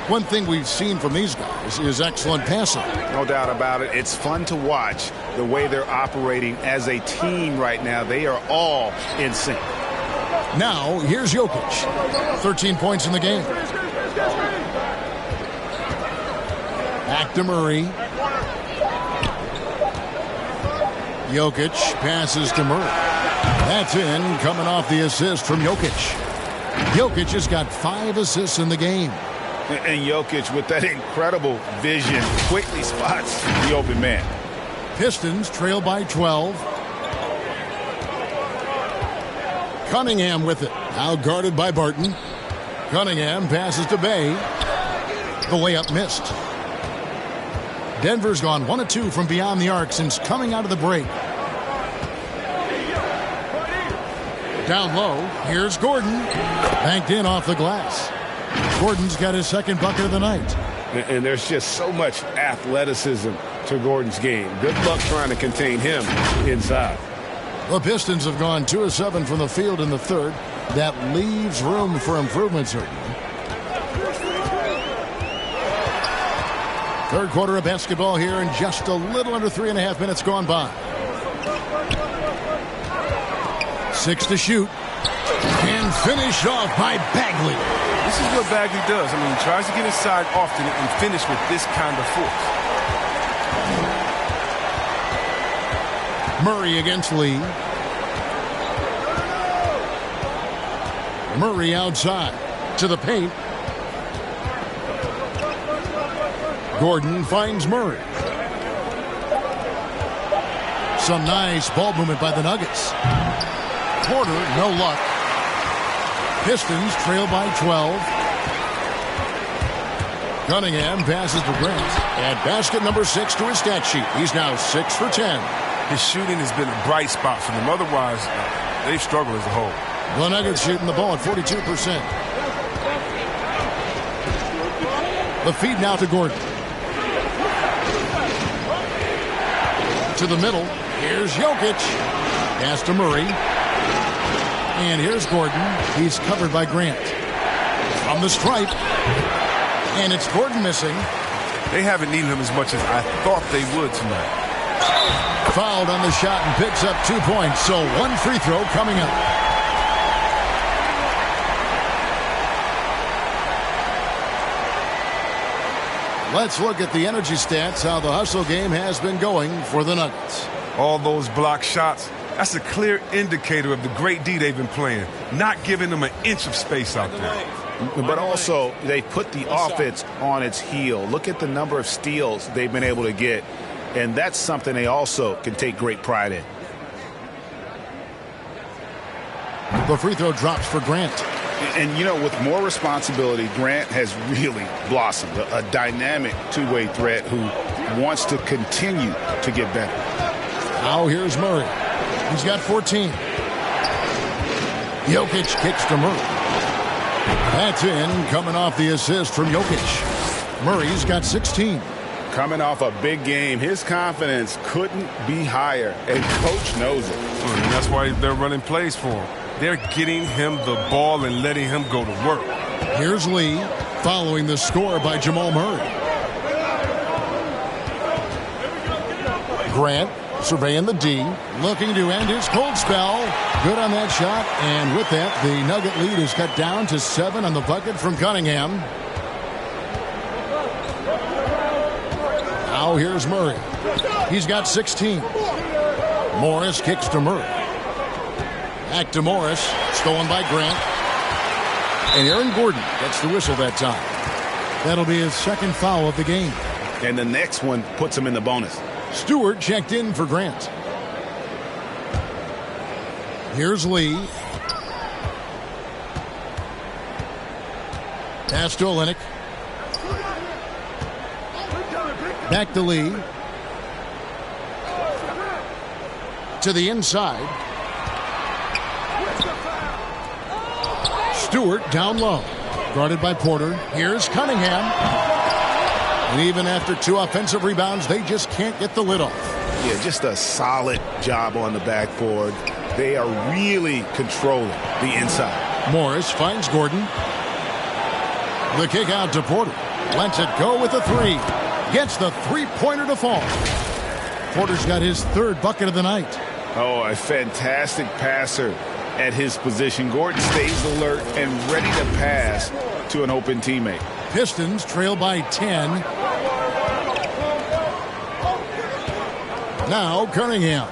One thing we've seen from these guys is excellent passing. No doubt about it. It's fun to watch the way they're operating as a team right now. They are all in sync. Now, here's Jokic. 13 points in the game. Back to Murray. Jokic passes to Murray. That's in, coming off the assist from Jokic. Jokic has got 5 assists in the game. And Jokic, with that incredible vision, quickly spots the open man. Pistons trail by 12. Cunningham with it. Now guarded by Barton. Cunningham passes to Bay. The layup missed. Denver's gone 1 of 2 from beyond the arc since coming out of the break. Down low, here's Gordon. Banked in off the glass. Gordon's got his second bucket of the night. And there's just so much athleticism to Gordon's game. Good luck trying to contain him inside. The Pistons have gone 2 of 7 from the field in the third. That leaves room for improvement, certainly. Third quarter of basketball here, and just a little under 3.5 minutes gone by. 6 to shoot. And finished off by Bagley. This is what Bagley does. I mean, he tries to get inside often and finish with this kind of force. Murray against Lee. Murray outside to the paint. Gordon finds Murray. Some nice ball movement by the Nuggets. Porter, no luck. Pistons trail by 12. Cunningham passes to Grant. At basket number 6 to his stat sheet. He's now 6 for 10. His shooting has been a bright spot for them. Otherwise, they've struggled as a whole. The Nuggets shooting the ball at 42%. The feed now to Gordon. To the middle. Here's Jokic. Pass to Murray. And here's Gordon. He's covered by Grant. From the stripe. And it's Gordon missing. They haven't needed him as much as I thought they would tonight. Fouled on the shot and picks up 2 points. So 1 free throw coming up. Let's look at the energy stats, how the hustle game has been going for the Nuggets. All those block shots, that's a clear indicator of the great D they've been playing, not giving them an inch of space out there. But also, they put the offense on its heel. Look at the number of steals they've been able to get, and that's something they also can take great pride in. The free throw drops for Grant. And, you know, with more responsibility, Grant has really blossomed. A dynamic two-way threat who wants to continue to get better. Now here's Murray. He's got 14. Jokic kicks to Murray. That's in, coming off the assist from Jokic. Murray's got 16. Coming off a big game, his confidence couldn't be higher, and Coach knows it. And that's why they're running plays for him. They're getting him the ball and letting him go to work. Here's Lee, following the score by Jamal Murray. Grant surveying the D, looking to end his cold spell. Good on that shot, and with that, the Nugget lead is cut down to 7 on the bucket from Cunningham. Now here's Murray. He's got 16. Morris kicks to Murray. Back to Morris, stolen by Grant. And Aaron Gordon gets the whistle that time. That'll be his second foul of the game. And the next one puts him in the bonus. Stewart checked in for Grant. Here's Lee. Pass to Olynyk. Back to Lee. To the inside. Stewart down low. Guarded by Porter. Here's Cunningham. And even after 2 offensive rebounds, they just can't get the lid off. Yeah, just a solid job on the backboard. They are really controlling the inside. Morris finds Gordon. The kick out to Porter. Lets it go with a 3. Gets the 3-pointer to fall. Porter's got his 3rd bucket of the night. Oh, a fantastic passer at his position. Gordon stays alert and ready to pass to an open teammate. Pistons trail by 10. Now Cunningham.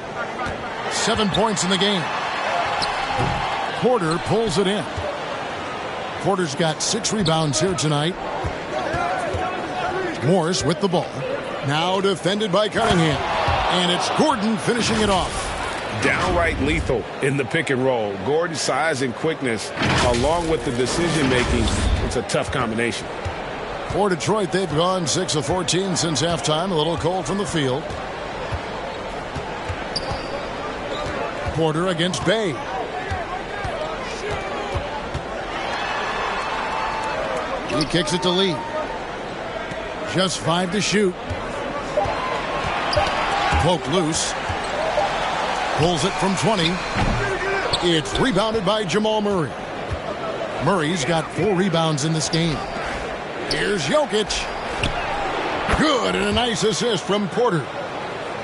7 points in the game. Porter pulls it in. Porter's got 6 rebounds here tonight. Morris with the ball. Now defended by Cunningham. And it's Gordon finishing it off. Downright lethal in the pick and roll. Gordon's size and quickness, along with the decision-making, it's a tough combination. For Detroit, they've gone 6 of 14 since halftime. A little cold from the field. Porter against Bay. He kicks it to Lee. Just 5 to shoot. Poke loose. Pulls it from 20. It's rebounded by Jamal Murray. Murray's got 4 rebounds in this game. Here's Jokic. Good, and a nice assist from Porter.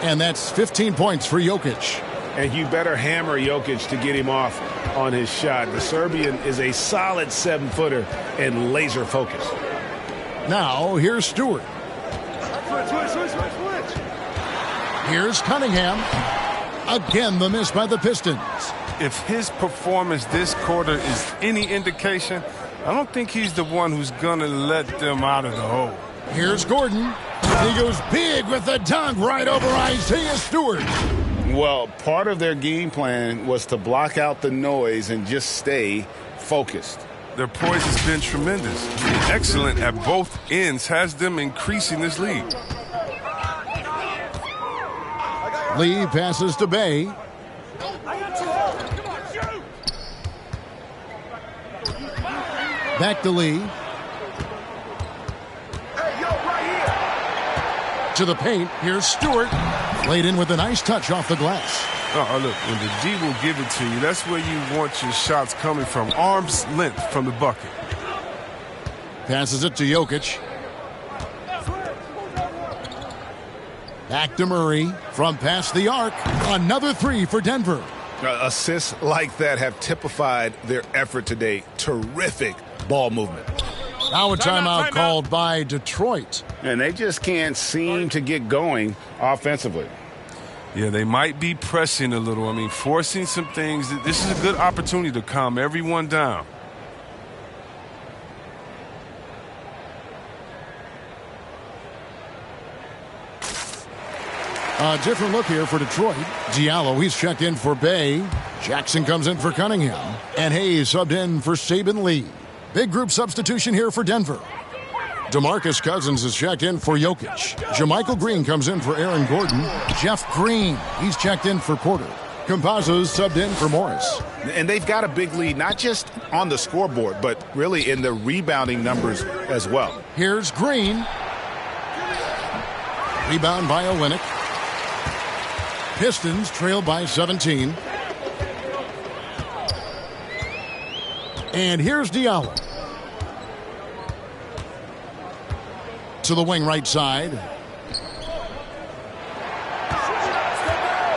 And that's 15 points for Jokic. And you better hammer Jokic to get him off on his shot. The Serbian is a solid 7-footer and laser focused. Now, here's Stewart. Here's Cunningham. Again, the miss by the Pistons. If his performance this quarter is any indication, I don't think he's the one who's going to let them out of the hole. Here's Gordon. He goes big with the dunk right over Isaiah Stewart. Well, part of their game plan was to block out the noise and just stay focused. Their poise has been tremendous. Excellent at both ends, has them increasing this lead. Lee passes to Bay. Back to Lee. To the paint. Here's Stewart. Laid in with a nice touch off the glass. Look, when the D will give it to you, that's where you want your shots coming from. Arm's length from the bucket. Passes it to Jokic. Back to Murray from past the arc. Another 3 for Denver. Assists like that have typified their effort today. Terrific ball movement. Now a timeout called by Detroit. And they just can't seem to get going offensively. Yeah, they might be pressing a little. I mean, forcing some things. This is a good opportunity to calm everyone down. A different look here for Detroit. Diallo, he's checked in for Bay. Jackson comes in for Cunningham. And Hayes subbed in for Saban Lee. Big group substitution here for Denver. DeMarcus Cousins is checked in for Jokic. JaMychal Green comes in for Aaron Gordon. Jeff Green, he's checked in for Porter. Campazzo's subbed in for Morris. And they've got a big lead, not just on the scoreboard, but really in the rebounding numbers as well. Here's Green. Rebound by Olynyk. Pistons trail by 17. And here's Diallo. To the wing right side.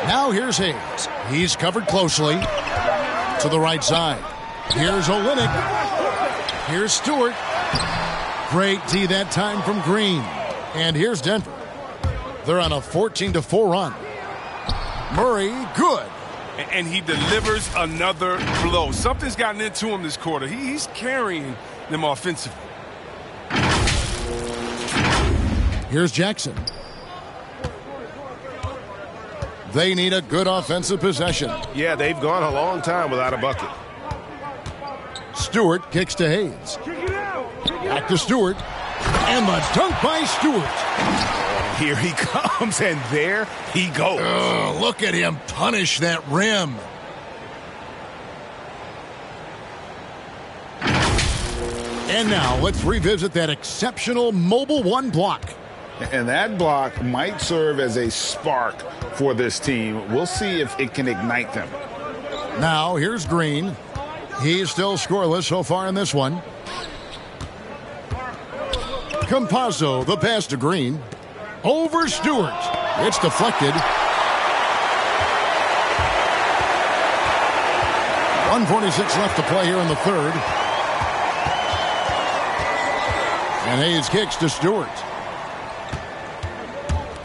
Now here's Hayes. He's covered closely. To the right side. Here's Olynyk. Here's Stewart. Great D that time from Green. And here's Denver. They're on a 14-4 run. Murray, good. And he delivers another blow. Something's gotten into him this quarter. He's carrying them offensively. Here's Jackson. They need a good offensive possession. Yeah, they've gone a long time without a bucket. Stewart kicks to Hayes. Back to Stewart. And the dunk by Stewart. Here he comes, and there he goes. Look at him punish that rim. And now let's revisit that exceptional Mobile One block. And that block might serve as a spark for this team. We'll see if it can ignite them. Now here's Green. He's still scoreless so far in this one. Campazzo, the pass to Green. Over Stewart. It's deflected. 1:46 left to play here in the third. And Hayes kicks to Stewart.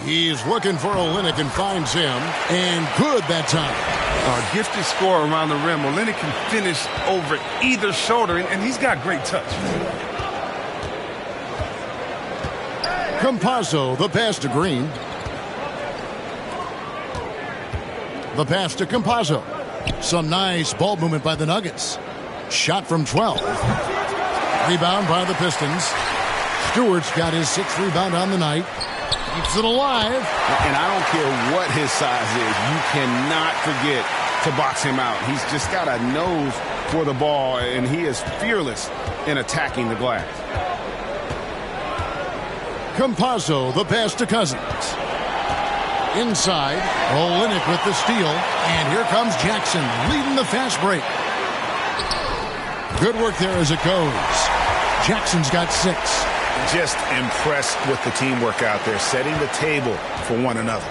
He's looking for Olynyk and finds him. And good that time. Gifted score around the rim. Olynyk can finish over either shoulder, and he's got great touch. Campazzo, the pass to Green. The pass to Campazzo. Some nice ball movement by the Nuggets. Shot from 12. Rebound by the Pistons. Stewart's got his 6th rebound on the night. Keeps it alive. And I don't care what his size is. You cannot forget to box him out. He's just got a nose for the ball, and he is fearless in attacking the glass. Campazzo, the pass to Cousins. Inside, Olynyk with the steal, and here comes Jackson leading the fast break. Good work there as it goes. Jackson's got 6. Just impressed with the teamwork out there, setting the table for one another.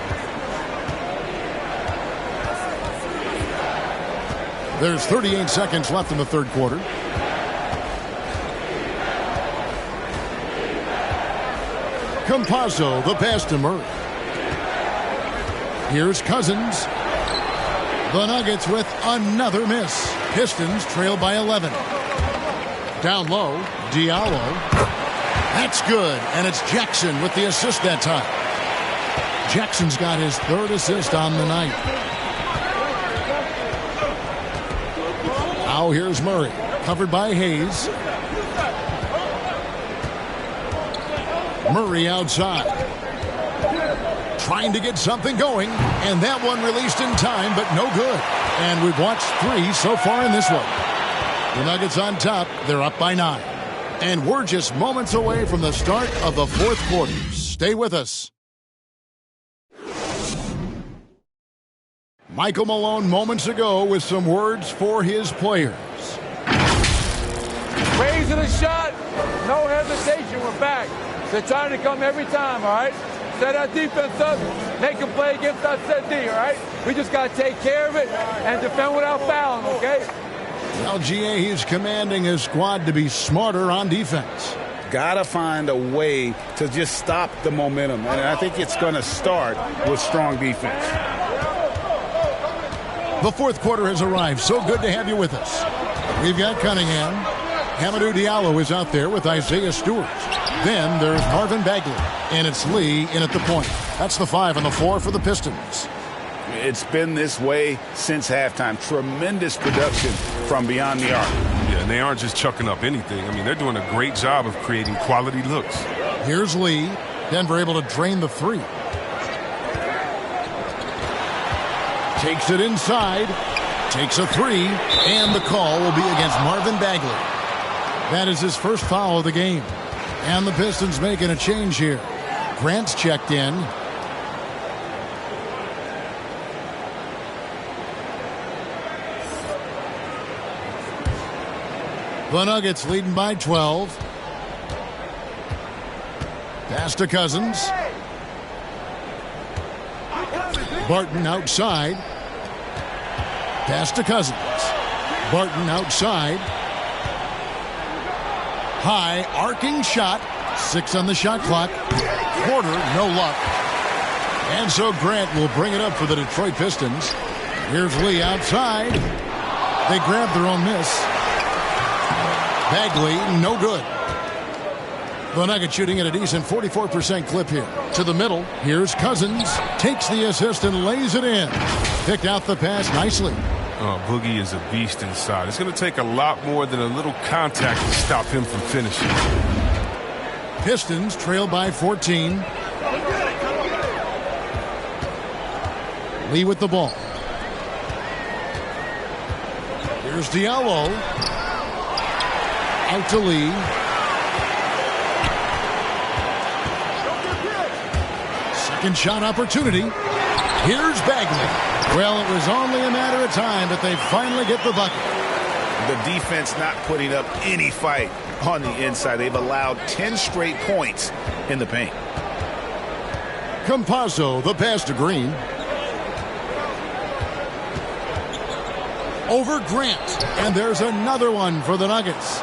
There's 38 seconds left in the third quarter. Campazzo, the pass to Murray. Here's Cousins. The Nuggets with another miss. Pistons trail by 11. Down low, Diallo. That's good, and it's Jackson with the assist that time. Jackson's got his 3rd assist on the night. Now here's Murray, covered by Hayes. Murray outside. Trying to get something going, and that one released in time, but no good. And we've watched 3 so far in this one. The Nuggets on top. They're up by 9. And we're just moments away from the start of the fourth quarter. Stay with us. Michael Malone moments ago with some words for his players. Raising a shot, no hesitation, we're back. They're trying to come every time, all right? Set our defense up, make a play against our set D, all right? We just got to take care of it and defend without fouling, okay? Well, GA, he's commanding his squad to be smarter on defense. Got to find a way to just stop the momentum, and I think it's going to start with strong defense. The fourth quarter has arrived. So good to have you with us. We've got Cunningham. Hamidou Diallo is out there with Isaiah Stewart. Then there's Marvin Bagley, and it's Lee in at the point. That's the 5 and the 4 for the Pistons. It's been this way since halftime. Tremendous production from beyond the arc. Yeah, and they aren't just chucking up anything. I mean, they're doing a great job of creating quality looks. Here's Lee. Denver able to drain the 3. Takes it inside. Takes a 3. And the call will be against Marvin Bagley. That is his first foul of the game. And the Pistons making a change here. Grant's checked in. The Nuggets leading by 12. Pass to Cousins. Barton outside. Pass to Cousins. Barton outside. High arcing shot. 6 on the shot clock. Quarter, no luck. And so Grant will bring it up for the Detroit Pistons. Here's Lee outside. They grab their own miss. Bagley, no good. The Nuggets shooting at a decent 44% clip here. To the middle, here's Cousins. Takes the assist and lays it in. Picked out the pass nicely. Boogie is a beast inside. It's going to take a lot more than a little contact to stop him from finishing. Pistons trail by 14. Lee with the ball. Here's Diallo. Out to Lee. Second shot opportunity. Here's Bagley. Well, it was only a matter of time, but they finally get the bucket. The defense not putting up any fight on the inside. They've allowed 10 straight points in the paint. Campazzo, the pass to Green. Over Grant. And there's another one for the Nuggets.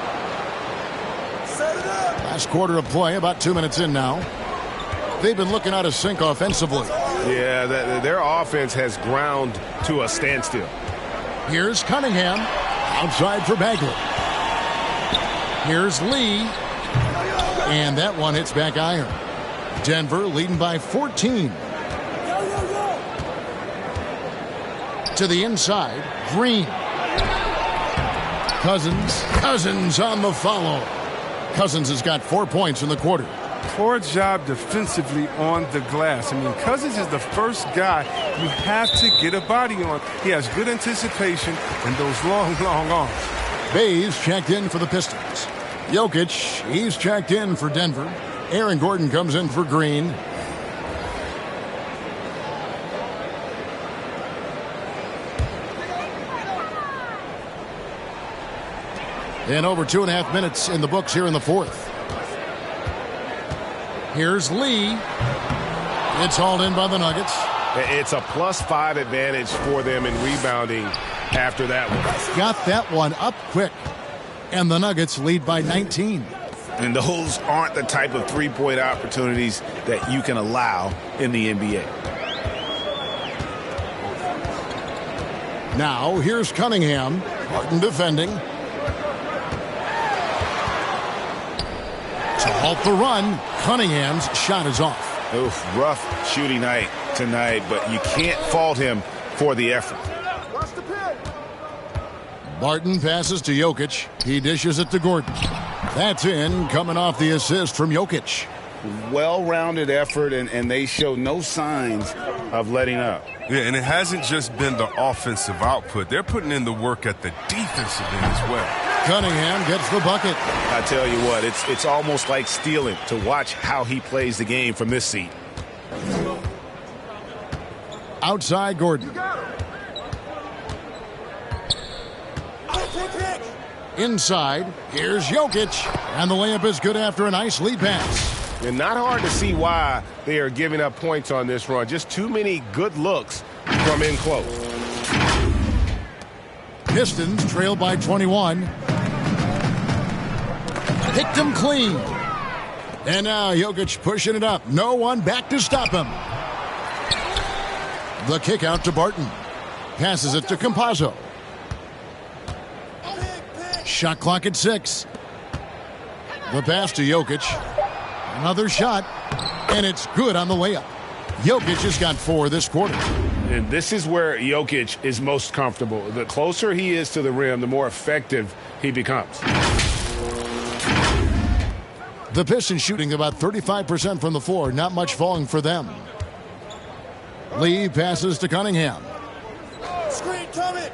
Last quarter of play, about 2 minutes in now. They've been looking out of sync offensively. Yeah, their offense has ground to a standstill. Here's Cunningham. Outside for Bagley. Here's Lee. And that one hits back iron. Denver leading by 14. To the inside, Green. Cousins on the follow. Cousins has got 4 points in the quarter. Poor job defensively on the glass. I mean, Cousins is the first guy you have to get a body on. He has good anticipation and those long arms. Bayes checked in for the Pistons. Jokic, he's checked in for Denver. Aaron Gordon comes in for Green. And over 2.5 minutes in the books here in the fourth. Here's Lee. It's hauled in by the Nuggets. It's a +5 advantage for them in rebounding after that one. Got that one up quick. And the Nuggets lead by 19. And those aren't the type of three-point opportunities that you can allow in the NBA. Now, here's Cunningham. Harden defending. To halt the run, Cunningham's shot is off. Oof, rough shooting night tonight, but you can't fault him for the effort. Barton passes to Jokic. He dishes it to Gordon. That's in, coming off the assist from Jokic. Well-rounded effort, and they show no signs of letting up. Yeah, and it hasn't just been the offensive output. They're putting in the work at the defensive end as well. Cunningham gets the bucket. I tell you what, it's almost like stealing to watch how he plays the game from this seat. Outside Gordon. Inside, here's Jokic. And the layup is good after a nice lead pass. And not hard to see why they are giving up points on this run. Just too many good looks from in close. Pistons trail by 21. Picked him clean. And now Jokic pushing it up. No one back to stop him. The kick out to Barton. Passes it to Campazzo. Shot clock at 6. The pass to Jokic. Another shot. And it's good on the layup. Jokic has got 4 this quarter. And this is where Jokic is most comfortable. The closer he is to the rim, the more effective he becomes. The Pistons shooting about 35% from the floor. Not much falling for them. Lee passes to Cunningham. Screen coming.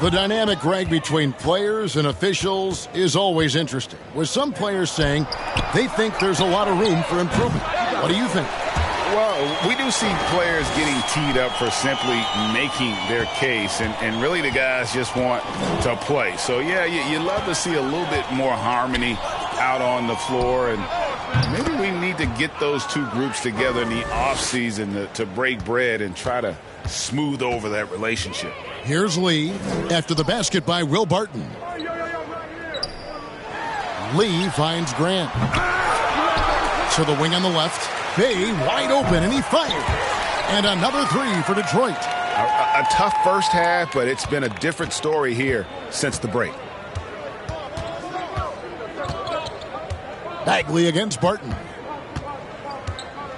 The dynamic, Greg, between players and officials is always interesting, with some players saying they think there's a lot of room for improvement. What do you think? Well, we do see players getting teed up for simply making their case, and really the guys just want to play. So, yeah, you love to see a little bit more harmony out on the floor, and maybe we need to get those two groups together in the offseason to break bread and try to smooth over that relationship. Here's Lee after the basket by Will Barton. Lee finds Grant. To the wing on the left. Bay wide open, and he fired. And another 3 for Detroit. A tough first half, but it's been a different story here since the break. Bagley against Barton.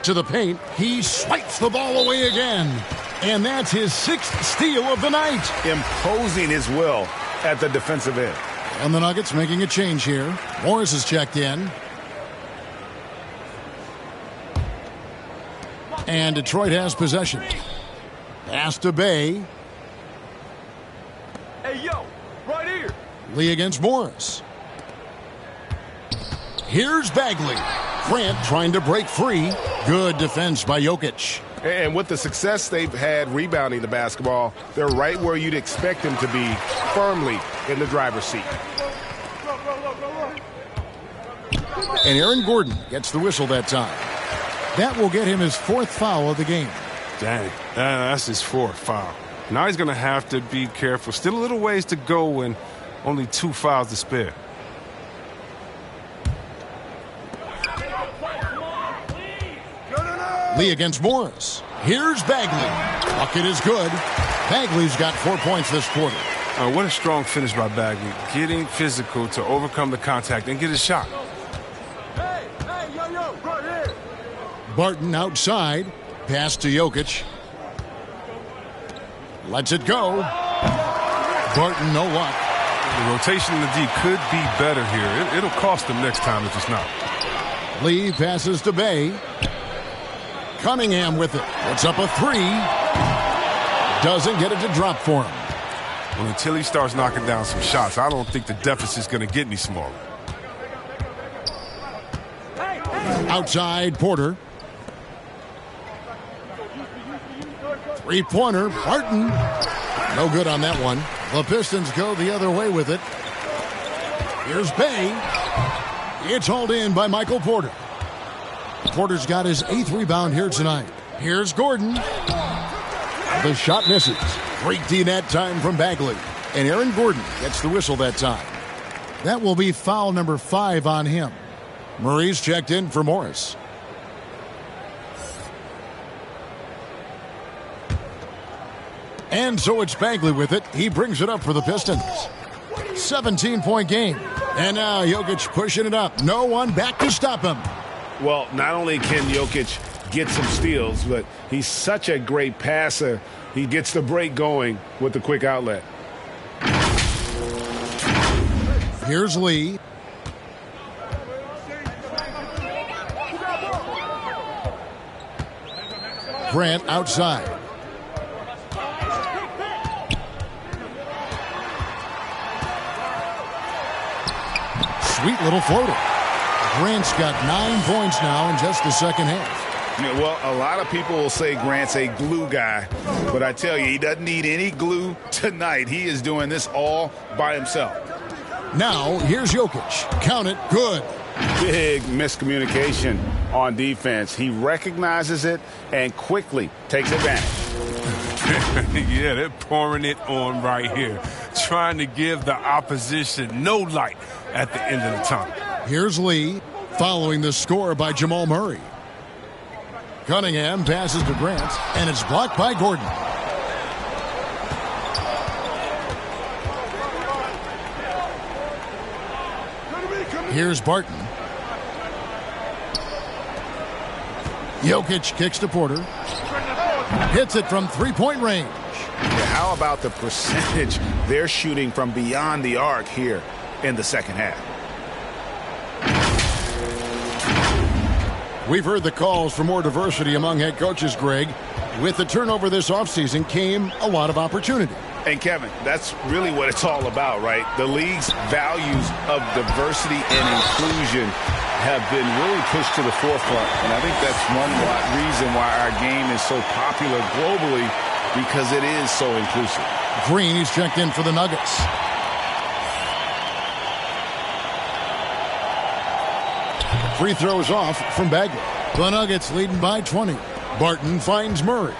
To the paint. He swipes the ball away again. And that's his 6th steal of the night. Imposing his will at the defensive end. And the Nuggets making a change here. Morris is checked in. And Detroit has possession. Pass to Bay. Hey, yo, right here. Lee against Morris. Here's Bagley. Grant trying to break free. Good defense by Jokic. And with the success they've had rebounding the basketball, they're right where you'd expect them to be, firmly in the driver's seat. And Aaron Gordon gets the whistle that time. That will get him his 4th foul of the game. Dang, that's his 4th foul. Now he's going to have to be careful. Still a little ways to go and only 2 fouls to spare. Lee against Morris. Here's Bagley. Bucket is good. Bagley's got 4 points this quarter. What a strong finish by Bagley. Getting physical to overcome the contact and get a shot. Hey, yo, right here. Barton outside. Pass to Jokic. Lets it go. Barton, no luck. The rotation in the D could be better here. It'll cost them next time if it's not. Lee passes to Bay. Cunningham with it. Puts up a three. Doesn't get it to drop for him. Well, until he starts knocking down some shots, I don't think the deficit's going to get any smaller. Outside, Porter. Three-pointer, Barton. No good on that one. The Pistons go the other way with it. Here's Bay. It's hauled in by Michael Porter. Porter's got his 8th rebound here tonight. Here's Gordon. The shot misses. Great D that time from Bagley. And Aaron Gordon gets the whistle that time. That will be foul number 5 on him. Murray's checked in for Morris. And so it's Bagley with it. He brings it up for the Pistons. 17-point game. And now Jokic pushing it up. No one back to stop him. Well, not only can Jokic get some steals, but he's such a great passer. He gets the break going with the quick outlet. Here's Lee. Grant outside. Sweet little floater. Grant's got 9 points now in just the second half. Yeah, well, a lot of people will say Grant's a glue guy, but I tell you, he doesn't need any glue tonight. He is doing this all by himself. Now, here's Jokic. Count it. Good. Big miscommunication on defense. He recognizes it and quickly takes advantage. Yeah, they're pouring it on right here. Trying to give the opposition no light at the end of the tunnel. Here's Lee, following the score by Jamal Murray. Cunningham passes to Grant, and it's blocked by Gordon. Here's Barton. Jokic kicks to Porter. Hits it from three-point range. Yeah, how about the percentage they're shooting from beyond the arc here in the second half? We've heard the calls for more diversity among head coaches, Greg. With the turnover this offseason came a lot of opportunity. And Kevin, that's really what it's all about, right? The league's values of diversity and inclusion have been really pushed to the forefront. And I think that's one reason why our game is so popular globally, because it is so inclusive. Green, he's checked in for the Nuggets. Free throws off from Bagley. The Nuggets leading by 20. Barton finds Murray.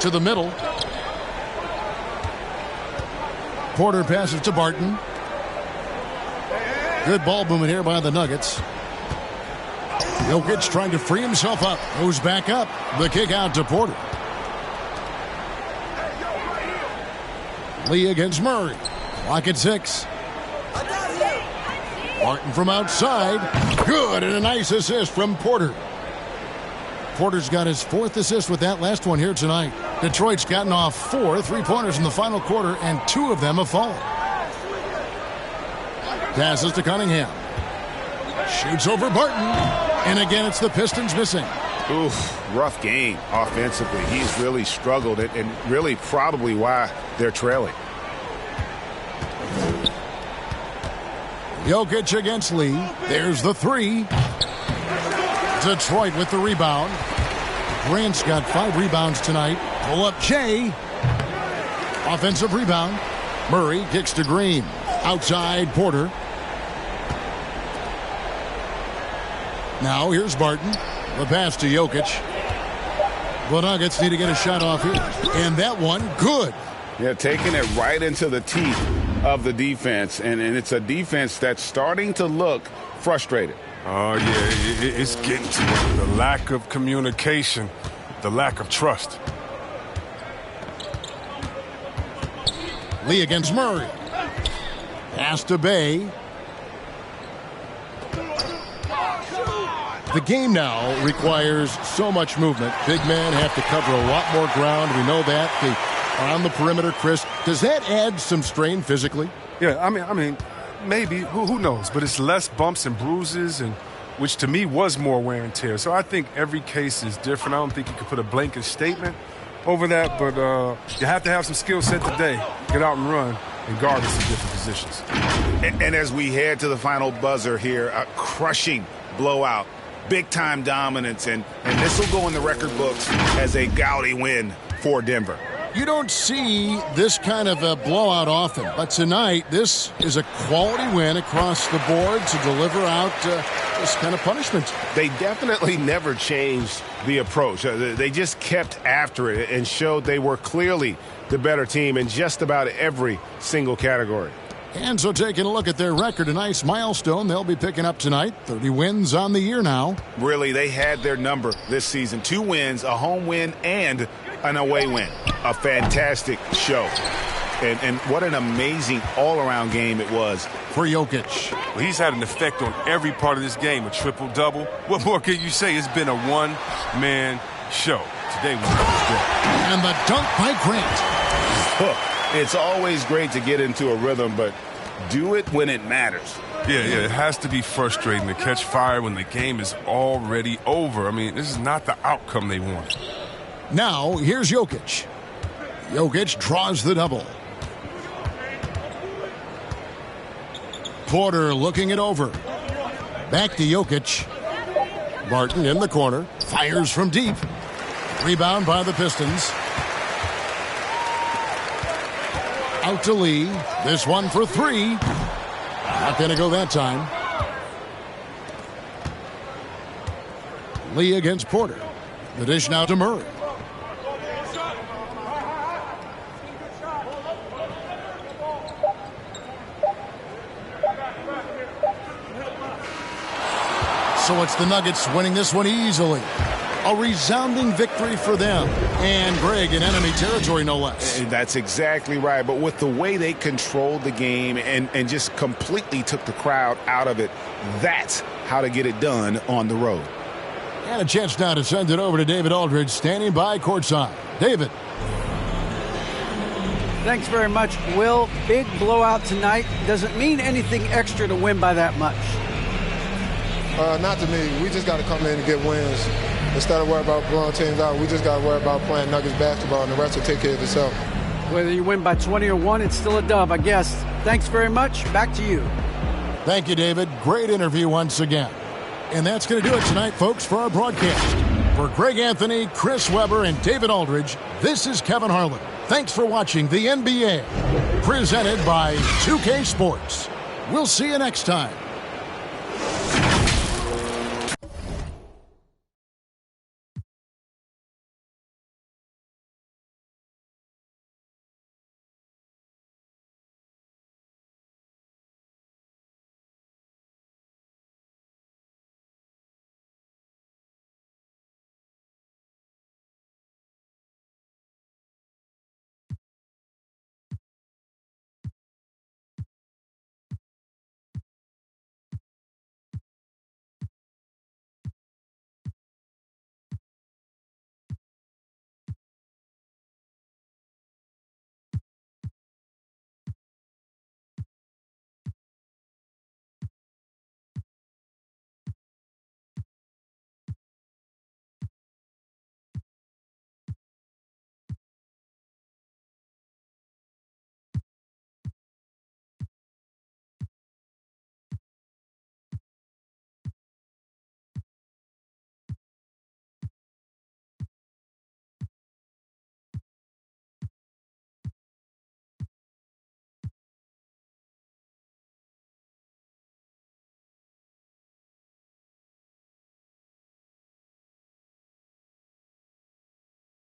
To the middle. Porter passes to Barton. Good ball movement here by the Nuggets. Jokic trying to free himself up. Goes back up. The kick out to Porter. Lee against Murray. Clock at 6. Barton from outside. Good, and a nice assist from Porter. Porter's got his 4th assist with that last one here tonight. Detroit's gotten off 4 3-pointers in the final quarter, and 2 of them have fallen. Passes to Cunningham. Shoots over Barton. And again, it's the Pistons missing. Oof, rough game offensively. He's really struggled, and really probably why they're trailing. Jokic against Lee. There's the 3. Detroit with the rebound. Grant's got 5 rebounds tonight. Pull up Jay. Offensive rebound. Murray kicks to Green. Outside Porter. Now here's Barton. The pass to Jokic. The Nuggets need to get a shot off here. And that one, good. Yeah, taking it right into the teeth of the defense. And it's a defense that's starting to look frustrated. Oh, yeah, it's getting to it. The lack of communication, the lack of trust. Lee against Murray. Pass to Bay. The game now requires so much movement. Big men have to cover a lot more ground. We know that. The on the perimeter, Chris. Does that add some strain physically? Yeah, I mean, maybe. Who knows? But it's less bumps and bruises, and which to me was more wear and tear. So I think every case is different. I don't think you could put a blanket statement over that, but you have to have some skill set today. Get out and run and guard in some different positions. And as we head to the final buzzer here, a crushing blowout, big-time dominance, and this will go in the record books as a gaudy win for Denver. You don't see this kind of a blowout often, but tonight this is a quality win across the board to deliver out this kind of punishment. They definitely never changed the approach. They just kept after it and showed they were clearly the better team in just about every single category. And so taking a look at their record, a nice milestone they'll be picking up tonight. 30 wins on the year now. Really, they had their number this season. 2 wins, a home win, and an away win. A fantastic show. And what an amazing all-around game it was for Jokic. Well, he's had an effect on every part of this game, a triple-double. What more can you say? It's been a one-man show. Today was good. And the dunk by Grant. It's always great to get into a rhythm, but do it when it matters. Yeah, it has to be frustrating to catch fire when the game is already over. I mean, this is not the outcome they wanted. Now, here's Jokic. Jokic draws the double. Porter looking it over. Back to Jokic. Barton in the corner. Fires from deep. Rebound by the Pistons. Out to Lee. This one for 3. Not going to go that time. Lee against Porter. The dish now to Murray. So it's the Nuggets winning this one easily. A resounding victory for them. And Greg in enemy territory, no less. That's exactly right. But with the way they controlled the game and just completely took the crowd out of it, that's how to get it done on the road. And a chance now to send it over to David Aldridge, standing by courtside. David. Thanks very much, Will. Big blowout tonight. Doesn't mean anything extra to win by that much. Not to me. We just got to come in and get wins. Instead of worrying about blowing teams out, we just got to worry about playing Nuggets basketball, and the rest will take care of itself. Whether you win by 20 or 1, it's still a dub, I guess. Thanks very much. Back to you. Thank you, David. Great interview once again. And that's going to do it tonight, folks, for our broadcast. For Greg Anthony, Chris Webber, and David Aldridge, this is Kevin Harlan. Thanks for watching the NBA, presented by 2K Sports. We'll see you next time.